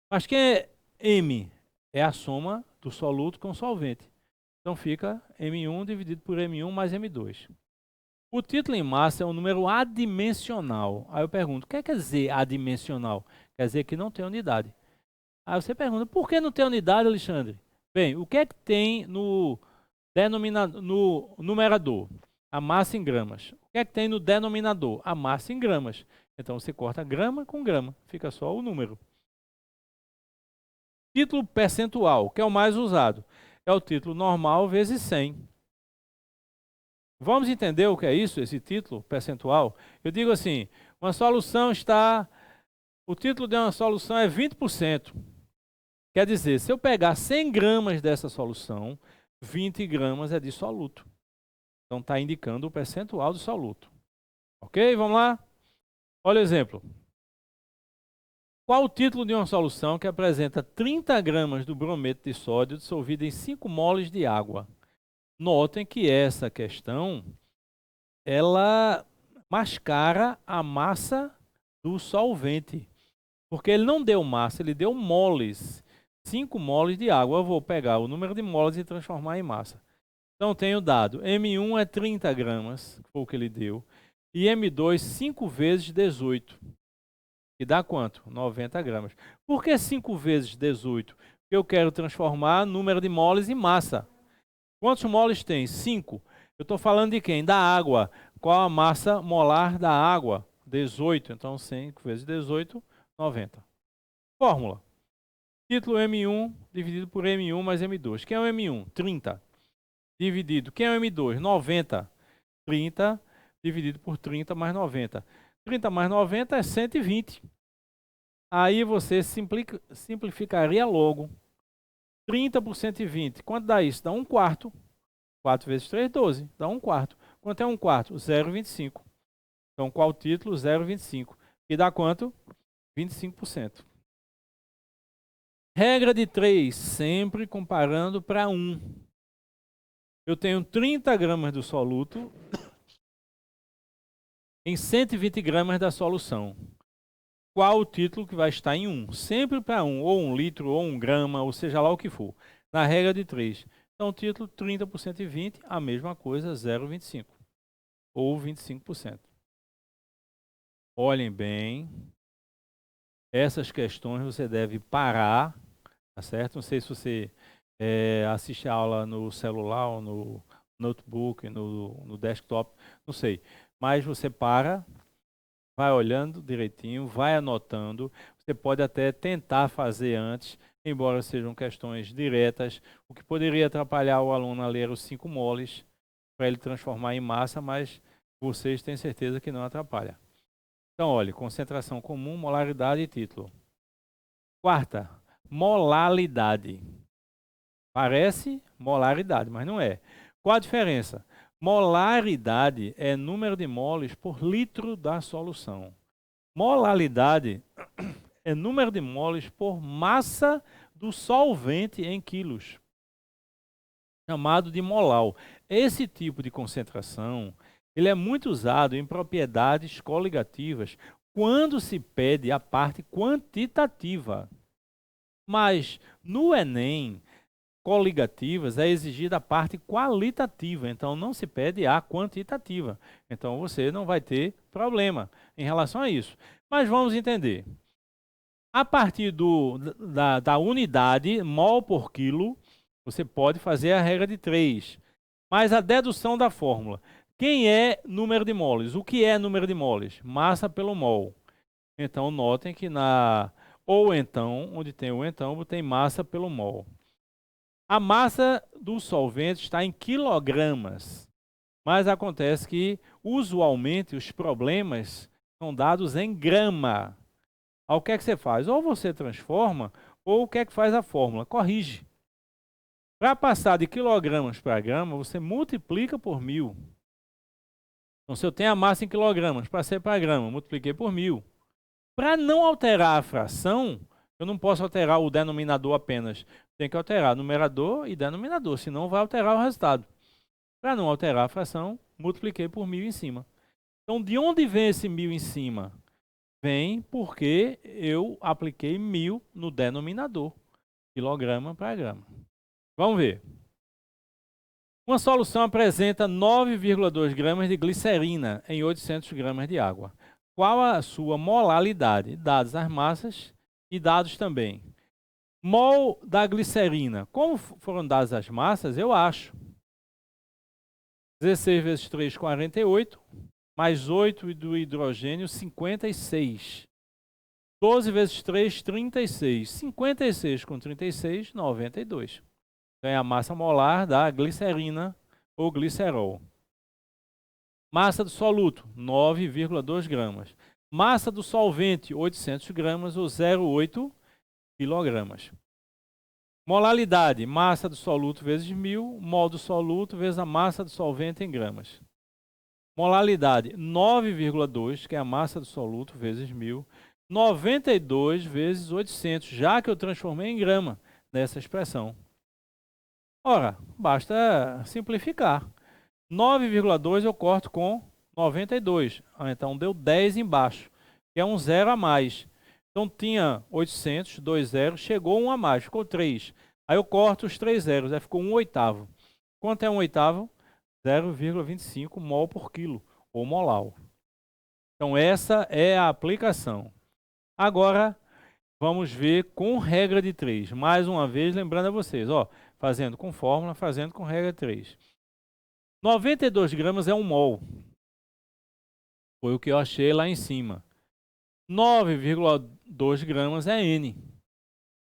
Mas quem é M? É a soma do soluto com solvente. Então, fica M1 dividido por M1 mais M2. O título em massa é um número adimensional. Aí eu pergunto, o que quer dizer adimensional? Quer dizer que não tem unidade. Aí você pergunta, por que não tem unidade, Alexandre? Bem, o que é que tem no numerador? A massa em gramas. O que é que tem no denominador? A massa em gramas. Então você corta grama com grama, fica só o número. Título percentual, que é o mais usado. É o título normal vezes 100. Vamos entender o que é isso, esse título percentual? Eu digo assim, uma solução está... O título de uma solução é 20%. Quer dizer, se eu pegar 100 gramas dessa solução, 20 gramas é de soluto. Então, está indicando o percentual do soluto. Ok? Vamos lá? Olha o exemplo. Qual o título de uma solução que apresenta 30 gramas do brometo de sódio dissolvido em 5 moles de água? Notem que essa questão, ela mascara a massa do solvente. Porque ele não deu massa, ele deu moles. 5 moles de água. Eu vou pegar o número de moles e transformar em massa. Então, tenho dado M1 é 30 gramas, que foi o que ele deu. E M2, 5 vezes 18. Que dá quanto? 90 gramas. Por que 5 vezes 18? Porque eu quero transformar número de moles em massa. Quantos moles tem? 5. Eu estou falando de quem? Da água. Qual a massa molar da água? 18. Então, 5 vezes 18, 90. Fórmula. Título M1 dividido por M1 mais M2. Quem é o M1? 30. Dividido. Quem é o M2? 90. 30 dividido por 30 mais 90. 30 mais 90 é 120. Aí você simplificaria logo. 30 por 120. Quanto dá isso? Dá 1/4. 4 vezes 3, 12. Dá 1/4. Quanto é 1/4? 0,25. Então, qual o título? 0,25. E dá quanto? 25%. Regra de 3, sempre comparando para 1. Eu tenho 30 gramas do soluto em 120 gramas da solução. Qual o título que vai estar em 1? Sempre para 1, ou 1 litro, ou 1 grama, ou seja lá o que for. Na regra de 3. Então, o título 30 por 120, a mesma coisa, 0,25. Ou 25%. Olhem bem. Essas questões você deve parar, tá certo? Não sei se você assiste a aula no celular, ou no notebook, no desktop, não sei. Mas você para, vai olhando direitinho, vai anotando. Você pode até tentar fazer antes, embora sejam questões diretas, o que poderia atrapalhar o aluno a ler os 5 moles para ele transformar em massa, mas vocês têm certeza que não atrapalha. Então, olha, concentração comum, molaridade e título. Quarta, molalidade. Parece molaridade, mas não é. Qual a diferença? Molaridade é número de moles por litro da solução. Molalidade é número de moles por massa do solvente em quilos, chamado de molar. Esse tipo de concentração, ele é muito usado em propriedades coligativas quando se pede a parte quantitativa. Mas no Enem, coligativas é exigida a parte qualitativa, então não se pede a quantitativa. Então você não vai ter problema em relação a isso. Mas vamos entender. A partir da unidade, mol por quilo, você pode fazer a regra de 3. Mas a dedução da fórmula. Quem é número de moles? O que é número de moles? Massa pelo mol. Então notem que ou então, onde tem o então, tem massa pelo mol. A massa do solvente está em quilogramas, mas acontece que, usualmente, os problemas são dados em grama. O que é que você faz? Ou você transforma, ou o que é que faz a fórmula? Corrige. Para passar de quilogramas para grama, você multiplica por 1000. Então, se eu tenho a massa em quilogramas, passei para grama, multipliquei por 1000. Para não alterar a fração, eu não posso alterar o denominador apenas. Tem que alterar numerador e denominador, senão vai alterar o resultado. Para não alterar a fração, multipliquei por 1000 em cima. Então, de onde vem esse 1000 em cima? Vem porque eu apliquei 1000 no denominador, quilograma para grama. Vamos ver. Uma solução apresenta 9,2 gramas de glicerina em 800 gramas de água. Qual a sua molalidade? Dados as massas e dados também. Mol da glicerina. Como foram dadas as massas, eu acho. 16 vezes 3, 48. Mais 8 do hidrogênio, 56. 12 vezes 3, 36. 56 com 36, 92. Então é a massa molar da glicerina ou glicerol. Massa do soluto, 9,2 gramas. Massa do solvente, 800 gramas ou 0,8 quilogramas. Molalidade, massa do soluto vezes 1000, mol do soluto vezes a massa do solvente em gramas. Molalidade, 9,2, que é a massa do soluto vezes 1000. 92 vezes 800, já que eu transformei em grama nessa expressão. Ora, basta simplificar. 9,2 eu corto com 92. Então deu 10 embaixo, que é um zero a mais. Então tinha 800, 2 zeros, chegou um a mais, ficou 3. Aí eu corto os 3 zeros, aí ficou 1/8. Quanto é 1/8? 0,25 mol por quilo, ou molar. Então essa é a aplicação. Agora vamos ver com regra de 3. Mais uma vez, lembrando a vocês, ó, fazendo com fórmula, fazendo com regra de 3. 92 gramas é 1 mol. Foi o que eu achei lá em cima. 9,2 gramas é N.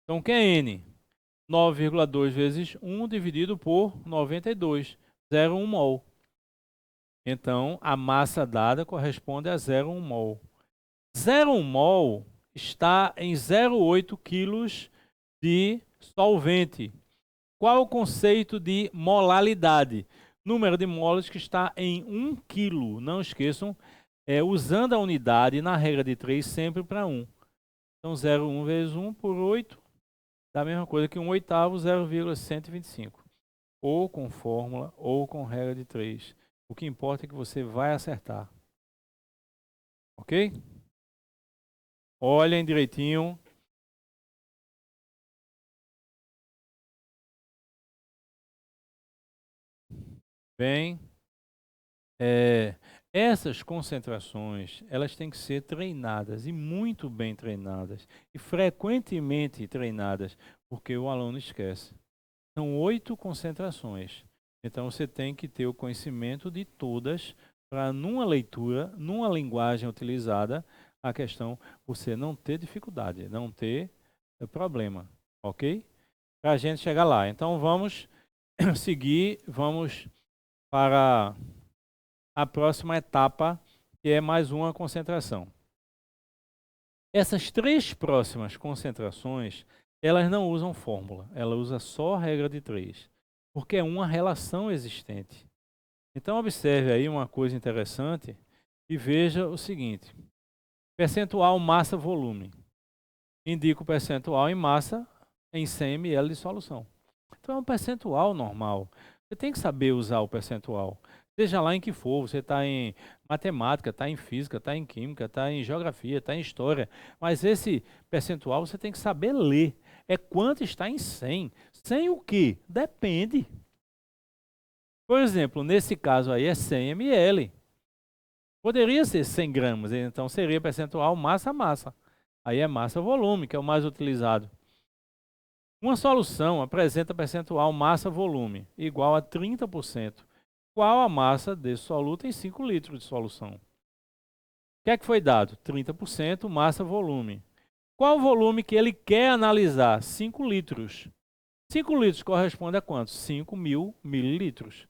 Então, o que é N? 9,2 vezes 1 dividido por 92, 0,1 mol. Então, a massa dada corresponde a 0,1 mol. 0,1 mol está em 0,8 quilos de solvente. Qual é o conceito de molalidade? Número de moles que está em 1 quilo. Não esqueçam, usando a unidade na regra de 3 sempre para 1. Então, 0,1 vezes 1 por 8 dá a mesma coisa que 1/8, 0,125. Ou com fórmula, ou com regra de 3. O que importa é que você vai acertar. Ok? Olhem direitinho. Bem, essas concentrações, elas têm que ser treinadas, e muito bem treinadas, e frequentemente treinadas, porque o aluno esquece. São 8 concentrações. Então, você tem que ter o conhecimento de todas, para numa leitura, numa linguagem utilizada, a questão, você não ter dificuldade, não ter problema, ok? Para a gente chegar lá. Então, vamos seguir, vamos para a próxima etapa, que é mais uma concentração. Essas 3 próximas concentrações, elas não usam fórmula, ela usa só a regra de 3, porque é uma relação existente. Então, observe aí uma coisa interessante e veja o seguinte: percentual massa-volume. Indica o percentual em massa em 100 ml de solução. Então, é um percentual normal. Você tem que saber usar o percentual. Seja lá em que for, você está em matemática, está em física, está em química, está em geografia, está em história. Mas esse percentual você tem que saber ler. É quanto está em 100. 100 o quê? Depende. Por exemplo, nesse caso aí é 100 ml. Poderia ser 100 gramas, então seria percentual massa-massa. Aí é massa-volume, que é o mais utilizado. Uma solução apresenta percentual massa-volume igual a 30%. Qual a massa desse soluto em 5 litros de solução? O que é que foi dado? 30% massa-volume. Qual o volume que ele quer analisar? 5 litros. 5 litros corresponde a quanto? 5.000 mililitros.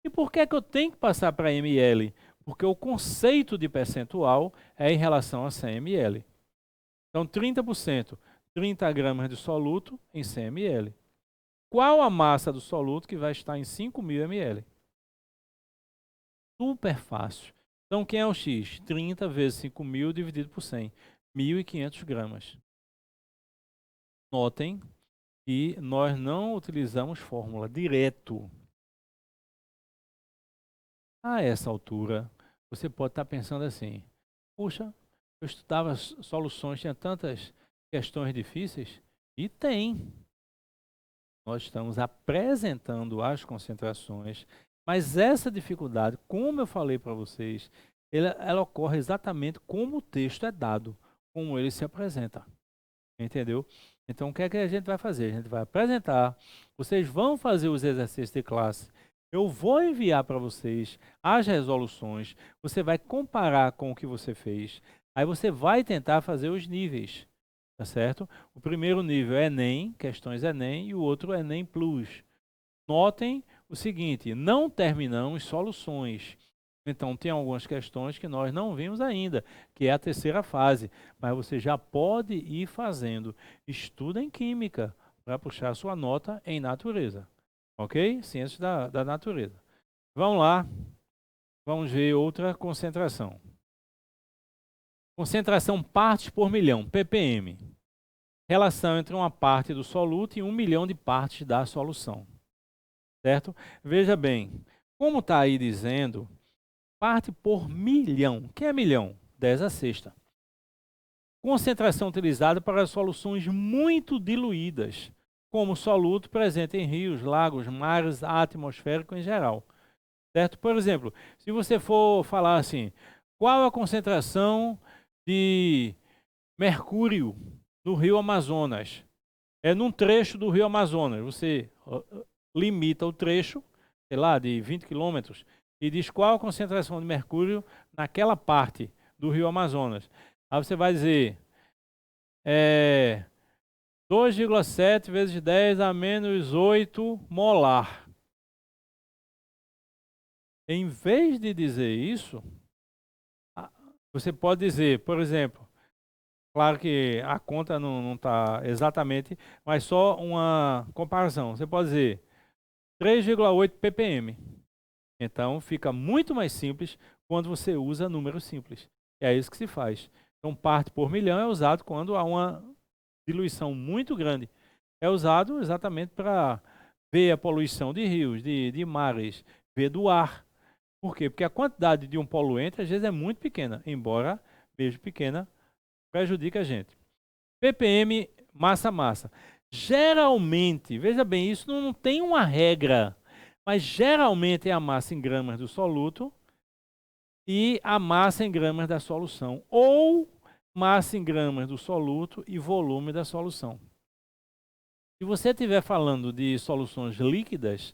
E por que é que eu tenho que passar para ml? Porque o conceito de percentual é em relação a 100 ml. Então, 30%, 30 gramas de soluto em 100 ml. Qual a massa do soluto que vai estar em 5.000 ml? Super fácil. Então, quem é o X? 30 vezes 5.000 dividido por 100. 1.500 gramas. Notem que nós não utilizamos fórmula direto. A essa altura, você pode estar pensando assim: puxa, eu estudava soluções, tinha tantas questões difíceis. E tem. Nós estamos apresentando as concentrações, mas essa dificuldade, como eu falei para vocês, ela ocorre exatamente como o texto é dado, como ele se apresenta. Entendeu? Então, o que é que a gente vai fazer? A gente vai apresentar, vocês vão fazer os exercícios de classe, eu vou enviar para vocês as resoluções, você vai comparar com o que você fez, aí você vai tentar fazer os níveis. Tá certo? O primeiro nível é Enem, questões Enem, e o outro é Enem Plus. Notem o seguinte: não terminamos soluções. Então, tem algumas questões que nós não vimos ainda, que é a terceira fase. Mas você já pode ir fazendo. Estuda em Química para puxar sua nota em Natureza. Ok? Ciências da Natureza. Vamos lá. Vamos ver outra concentração. Concentração partes por milhão, ppm. Relação entre uma parte do soluto e 1 milhão de partes da solução. certo? Veja bem, como está aí dizendo, parte por milhão. O que é milhão? 10 a sexta. Concentração utilizada para soluções muito diluídas, como soluto presente em rios, lagos, mares, atmosférico em geral. Certo? Por exemplo, se você for falar assim, qual a concentração de mercúrio no rio Amazonas? É num trecho do rio Amazonas. Você limita o trecho, sei lá, de 20 quilômetros, e diz qual a concentração de mercúrio naquela parte do rio Amazonas. Aí você vai dizer 2,7 vezes 10 a menos 8 molar. Em vez de dizer isso, você pode dizer, por exemplo, claro que a conta não está exatamente, mas só uma comparação. Você pode dizer 3,8 ppm. Então fica muito mais simples quando você usa números simples. É isso que se faz. Então parte por milhão é usado quando há uma diluição muito grande. É usado exatamente para ver a poluição de rios, de mares, ver do ar. Por quê? Porque a quantidade de um poluente às vezes é muito pequena, embora mesmo pequena, prejudique a gente. ppm, massa-massa. Geralmente, veja bem, isso não tem uma regra, mas geralmente é a massa em gramas do soluto e a massa em gramas da solução, ou massa em gramas do soluto e volume da solução. Se você estiver falando de soluções líquidas,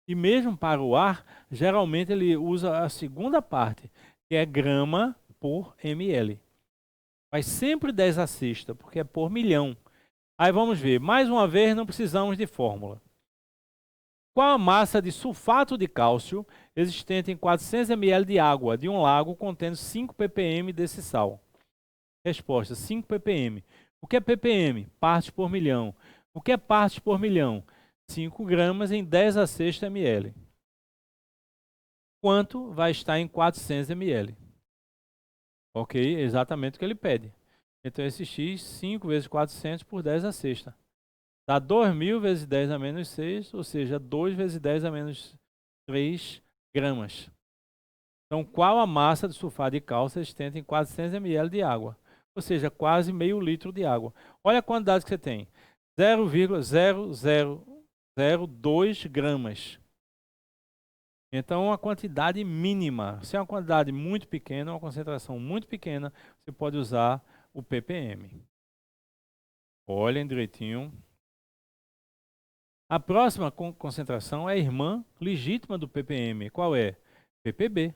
e mesmo para o ar, geralmente ele usa a segunda parte, que é grama por ml. Mas sempre 10 a sexta, porque é por milhão. Aí vamos ver, mais uma vez não precisamos de fórmula. Qual a massa de sulfato de cálcio existente em 400 ml de água de um lago contendo 5 ppm desse sal? Resposta, 5 ppm. O que é ppm? Partes por milhão. O que é partes por milhão? 5 gramas em 10 a sexta ml. Quanto vai estar em 400 ml? Ok, exatamente o que ele pede. Então esse x, 5 vezes 400 por 10 a sexta. Dá 2.000 vezes 10 a menos 6, ou seja, 2 vezes 10 a menos 3 gramas. Então, qual a massa de sulfato de cálcio existente em 400 ml de água? Ou seja, quase meio litro de água. Olha a quantidade que você tem. 0,0002 gramas. Então, uma quantidade mínima. Se é uma quantidade muito pequena, uma concentração muito pequena, você pode usar o ppm. Olhem direitinho. A próxima concentração é a irmã legítima do ppm. Qual é? ppb.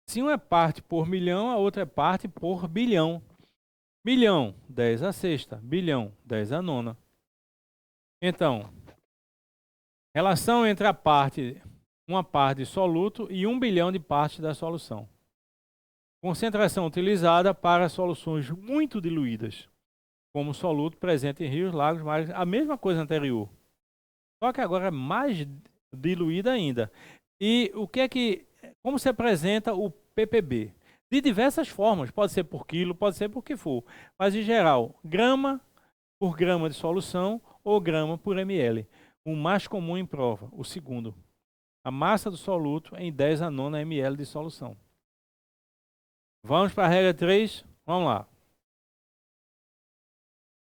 Se uma é parte por milhão, a outra é parte por bilhão. Milhão, 10 a sexta. Bilhão, 10 a nona. Então, relação entre uma parte de soluto e 1 bilhão de partes da solução. Concentração utilizada para soluções muito diluídas, como soluto presente em rios, lagos, mares, a mesma coisa anterior. Só que agora é mais diluída ainda. E como se apresenta o ppb? De diversas formas, pode ser por quilo, pode ser por que for. Mas em geral, grama por grama de solução ou grama por ml. O mais comum em prova, o segundo. A massa do soluto em 10 a nona ml de solução. Vamos para a regra 3? Vamos lá.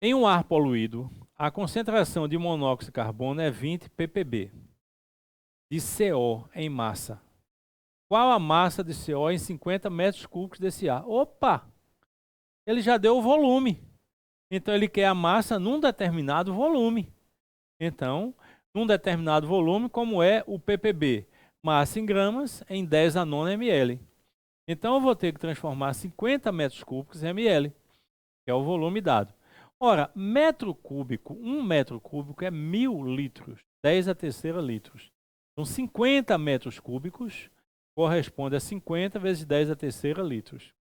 Em um ar poluído, a concentração de monóxido de carbono é 20 ppb de CO em massa. Qual a massa de CO em 50 metros cúbicos desse ar? Opa! Ele já deu o volume. Então, ele quer a massa num determinado volume. Então, num determinado volume, como é o ppb? Massa em gramas em 10 a nona ml. Então, eu vou ter que transformar 50 metros cúbicos em ml, que é o volume dado. Ora, metro cúbico, 1 metro cúbico é 1.000 litros, 10 a terceira litros. Então, 50 metros cúbicos corresponde a 50 vezes 10 a terceira litros.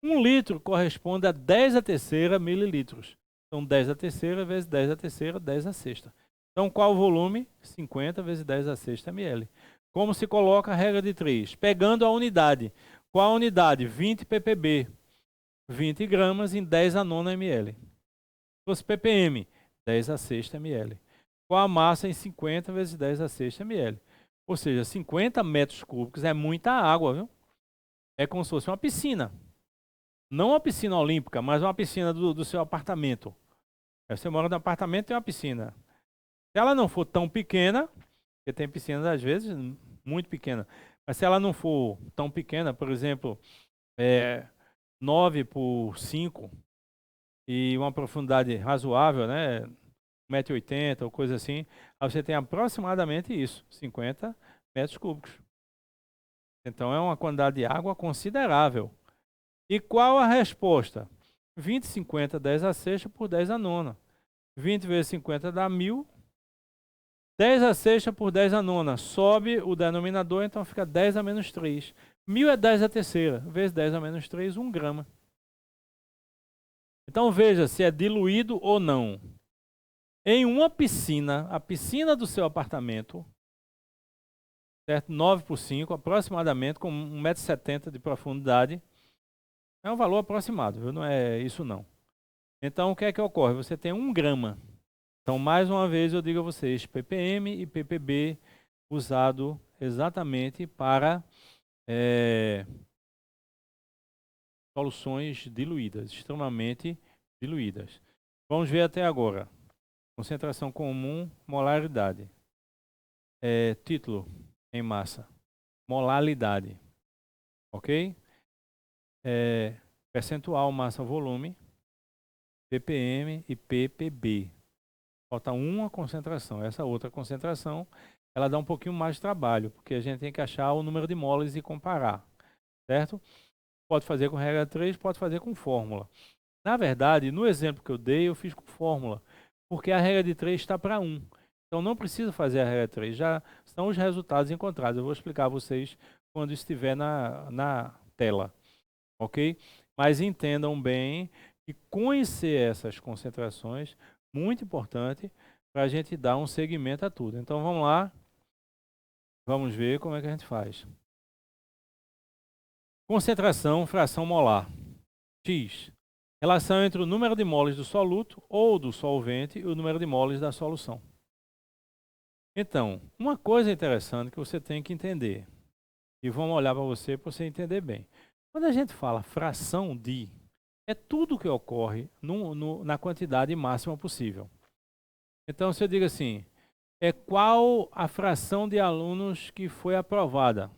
1 litro corresponde a 10 a terceira mililitros. Então, 10 a terceira vezes 10 a terceira, 10 a sexta. Então, qual o volume? 50 vezes 10 a sexta ml. Como se coloca a regra de 3? Pegando a unidade. Qual a unidade? 20 ppb. 20 gramas em 10 a nona ml. Se fosse ppm, 10 a sexta ml. Qual a massa em 50 vezes 10 a sexta ml? Ou seja, 50 metros cúbicos é muita água, viu? É como se fosse uma piscina. Não uma piscina olímpica, mas uma piscina do seu apartamento. Aí você mora no apartamento e tem uma piscina. Se ela não for tão pequena, porque tem piscinas às vezes muito pequena, mas se ela não for tão pequena, por exemplo, 9 por 5 e uma profundidade razoável, né, 1,80 m ou coisa assim, aí você tem aproximadamente isso, 50 metros cúbicos. Então é uma quantidade de água considerável. E qual a resposta? 20, 50, 10 a sexta por 10 a nona. 20 vezes 50 dá 1.000. 10 a sexta por 10 a nona. Sobe o denominador, então fica 10 a menos 3. 1.000 é 10 a terceira. Vezes 10 a menos 3, 1 grama. Então veja se é diluído ou não. Em uma piscina, a piscina do seu apartamento, certo? 9 por 5, aproximadamente, com 1,70 m de profundidade. É um valor aproximado, viu? Não é isso não. Então o que é que ocorre? Você tem 1 grama. Então, mais uma vez, eu digo a vocês, ppm e ppb usado exatamente para soluções diluídas, extremamente diluídas. Vamos ver até agora. Concentração comum, molaridade. Título em massa. Molaridade. Ok? Percentual massa-volume, ppm e ppb. Falta uma concentração. Essa outra concentração, ela dá um pouquinho mais de trabalho, porque a gente tem que achar o número de moles e comparar, certo? Pode fazer com regra 3, pode fazer com fórmula. Na verdade, no exemplo que eu dei, eu fiz com fórmula, porque a regra de 3 está para 1. Então não precisa fazer a regra 3, já são os resultados encontrados. Eu vou explicar a vocês quando estiver na tela, ok? Mas entendam bem que conhecer essas concentrações muito importante para a gente dar um segmento a tudo. Então vamos lá, vamos ver como é que a gente faz. Concentração, fração molar. X. Relação entre o número de moles do soluto ou do solvente e o número de moles da solução. Então, uma coisa interessante que você tem que entender, e vamos olhar para você entender bem. Quando a gente fala fração de, é tudo que ocorre na quantidade máxima possível. Então, se eu digo assim, qual a fração de alunos que foi aprovada?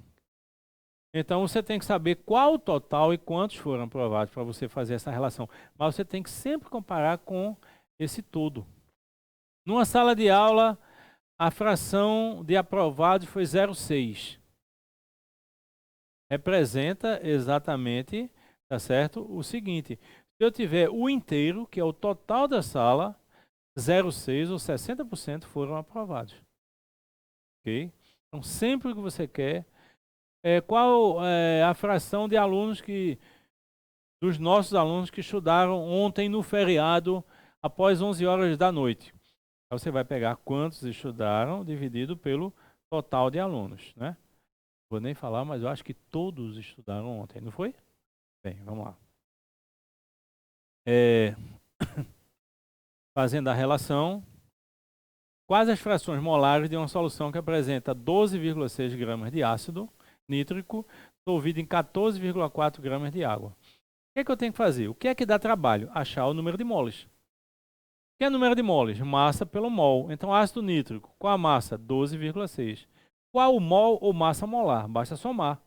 Então, você tem que saber qual o total e quantos foram aprovados para você fazer essa relação. Mas você tem que sempre comparar com esse todo. Numa sala de aula, a fração de aprovados foi 0,6. Representa exatamente, tá certo? O seguinte, se eu tiver o inteiro, que é o total da sala, 0,6 ou 60% foram aprovados. Ok? Então, sempre que você quer, qual é a fração de alunos dos nossos alunos que estudaram ontem no feriado após 11 horas da noite? Aí você vai pegar quantos estudaram dividido pelo total de alunos, né? Vou nem falar, mas eu acho que todos estudaram ontem, não foi? Bem, vamos lá. Fazendo a relação, quais as frações molares de uma solução que apresenta 12,6 gramas de ácido nítrico dissolvido em 14,4 gramas de água? O que é que eu tenho que fazer? O que é que dá trabalho? Achar o número de moles. O que é o número de moles? Massa pelo mol. Então, ácido nítrico, qual a massa? 12,6. Qual o mol ou massa molar? Basta somar.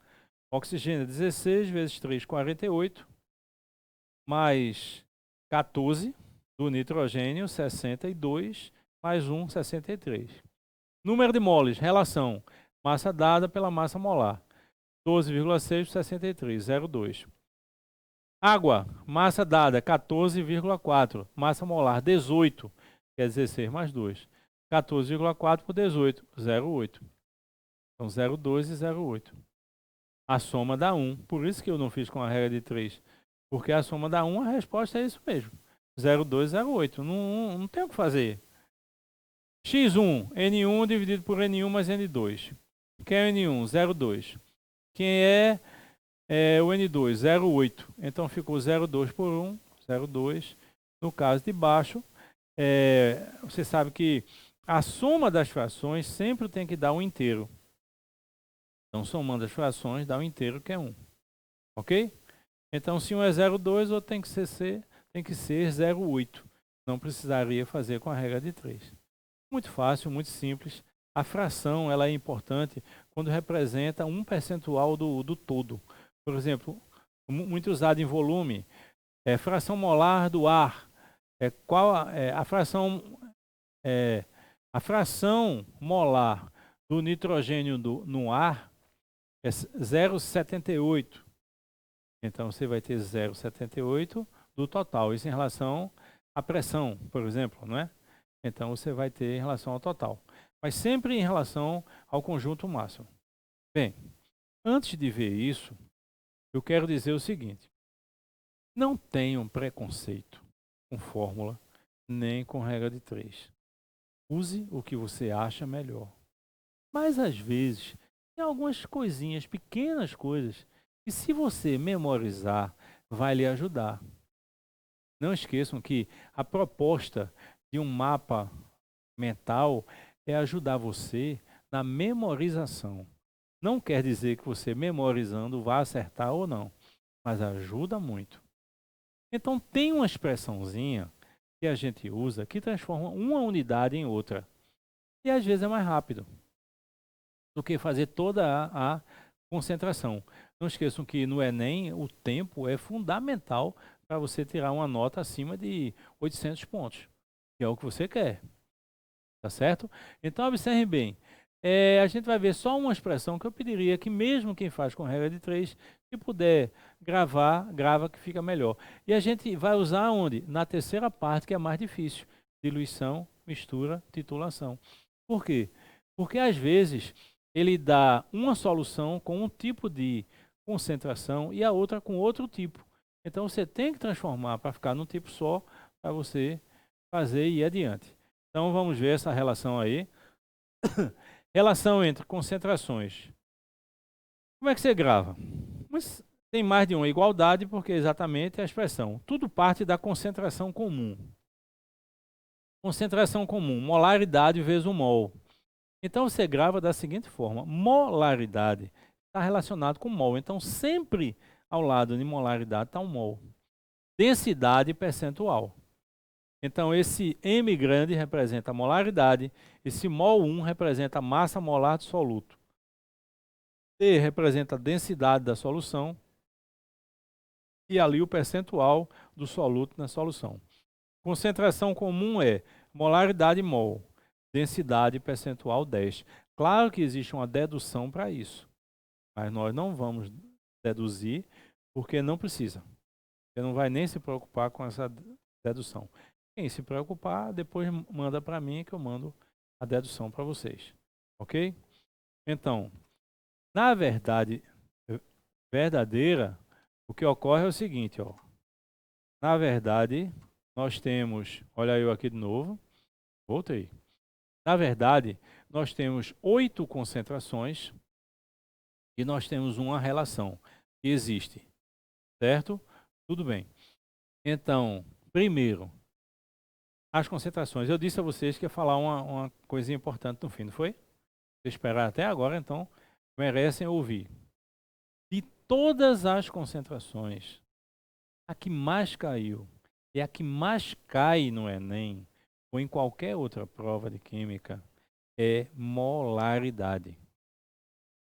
Oxigênio 16 vezes 3, 48, mais 14 do nitrogênio, 62, mais 1, 63. Número de moles, relação, massa dada pela massa molar. 12,6 por 63, 0,2. Água, massa dada, 14,4. Massa molar, 18, que é 16 mais 2. 14,4 por 18, 0,8. Então, 0,2 e 0,8. A soma dá 1. Por isso que eu não fiz com a regra de 3. Porque a soma dá 1, a resposta é isso mesmo. 0,2, 0,8. Não tem o que fazer. X1, N1 dividido por N1 mais N2. Quem é o N1? 0,2. Quem é o N2? 0,8. Então ficou 0,2 por 1, 0,2. No caso de baixo, você sabe que A soma das frações sempre tem que dar um inteiro. Então, somando as frações, dá um inteiro que é 1. Ok? Então, se um é 0,2, outro tem que ser 0,8. Não precisaria fazer com a regra de 3. Muito fácil, muito simples. A fração ela é importante quando representa um percentual do todo. Por exemplo, muito usado em volume, fração molar do ar. A fração molar do nitrogênio no ar é 0,78. Então, você vai ter 0,78 do total. Isso em relação à pressão, por exemplo, não é? Então, você vai ter em relação ao total. Mas sempre em relação ao conjunto máximo. Bem, antes de ver isso, eu quero dizer o seguinte. Não tenham preconceito com fórmula, nem com regra de 3. Use o que você acha melhor. Mas, às vezes, tem algumas coisinhas, pequenas coisas, que se você memorizar, vai lhe ajudar. Não esqueçam que a proposta de um mapa mental é ajudar você na memorização. Não quer dizer que você memorizando vai acertar ou não, mas ajuda muito. Então tem uma expressãozinha que a gente usa que transforma uma unidade em outra. E às vezes é mais rápido do que fazer toda a concentração. Não esqueçam que no Enem o tempo é fundamental para você tirar uma nota acima de 800 pontos, que é o que você quer. Tá certo? Então, observem bem. A gente vai ver só uma expressão que eu pediria que mesmo quem faz com regra de 3, se puder gravar, grava que fica melhor. E a gente vai usar onde? Na terceira parte, que é a mais difícil. Diluição, mistura, titulação. Por quê? Porque às vezes ele dá uma solução com um tipo de concentração e a outra com outro tipo. Então você tem que transformar para ficar num tipo só, para você fazer e ir adiante. Então vamos ver essa relação aí. Relação entre concentrações. Como é que você grava? Mas tem mais de uma igualdade, porque exatamente a expressão. Tudo parte da concentração comum. Concentração comum, molaridade vezes o mol. Então você grava da seguinte forma: molaridade está relacionado com mol. Então sempre ao lado de molaridade está um mol. Densidade percentual. Então, esse M grande representa a molaridade, esse mol1 representa a massa molar do soluto. T representa a densidade da solução e ali o percentual do soluto na solução. Concentração comum é molaridade mol, densidade percentual 10. Claro que existe uma dedução para isso, mas nós não vamos deduzir porque não precisa. Você não vai nem se preocupar com essa dedução. Quem se preocupar, depois manda para mim que eu mando a dedução para vocês. Ok? Então, na verdade verdadeira, o que ocorre é o seguinte, ó. Na verdade, nós temos, olha eu aqui de novo, voltei. Na verdade, nós temos 8 concentrações e nós temos uma relação que existe, certo? Tudo bem. Então, primeiro, as concentrações. Eu disse a vocês que ia falar uma coisinha importante no fim, não foi? Se esperar até agora, então, merecem ouvir. De todas as concentrações, a que mais caiu e a que mais cai no Enem ou em qualquer outra prova de química é molaridade.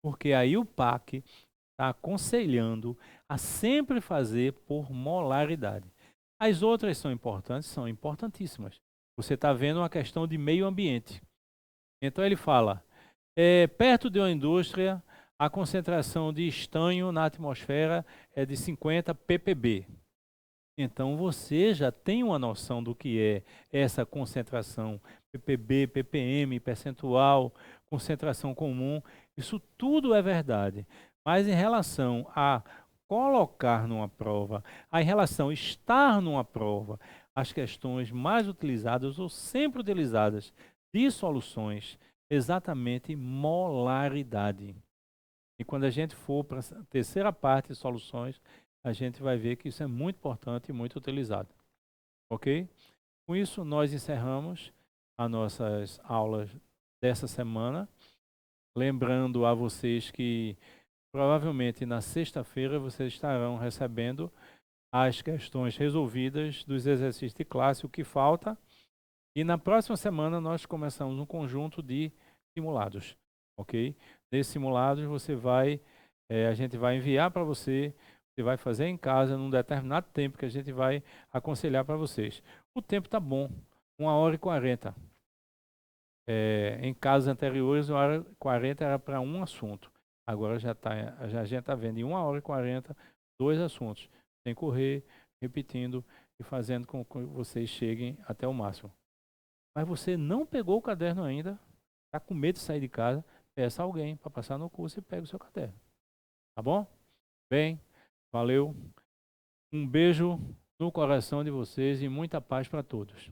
Porque aí o PAC está aconselhando a sempre fazer por molaridade. As outras são importantes, são importantíssimas. Você está vendo uma questão de meio ambiente. Então ele fala, perto de uma indústria, a concentração de estanho na atmosfera é de 50 ppb. Então você já tem uma noção do que é essa concentração, ppb, ppm, percentual, concentração comum, isso tudo é verdade. Mas em relação a colocar numa prova, em relação a estar numa prova, as questões mais utilizadas ou sempre utilizadas de soluções, exatamente molaridade. E quando a gente for para a terceira parte de soluções, a gente vai ver que isso é muito importante e muito utilizado. Ok? Com isso, nós encerramos. as nossas aulas dessa semana. Lembrando a vocês que provavelmente na sexta-feira vocês estarão recebendo as questões resolvidas dos exercícios de classe, o que falta. E na próxima semana nós começamos um conjunto de simulados, ok? Nesses simulados a gente vai enviar para você, você vai fazer em casa num determinado tempo que a gente vai aconselhar para vocês. O tempo está bom, 1h40. Em casos anteriores, 1h40 era para um assunto. Agora a gente está vendo em 1h40, 2 assuntos, sem correr, repetindo e fazendo com que vocês cheguem até o máximo. Mas você não pegou o caderno ainda, está com medo de sair de casa, peça alguém para passar no curso e pegue o seu caderno. Tá bom? Bem, valeu. Um beijo no coração de vocês e muita paz para todos.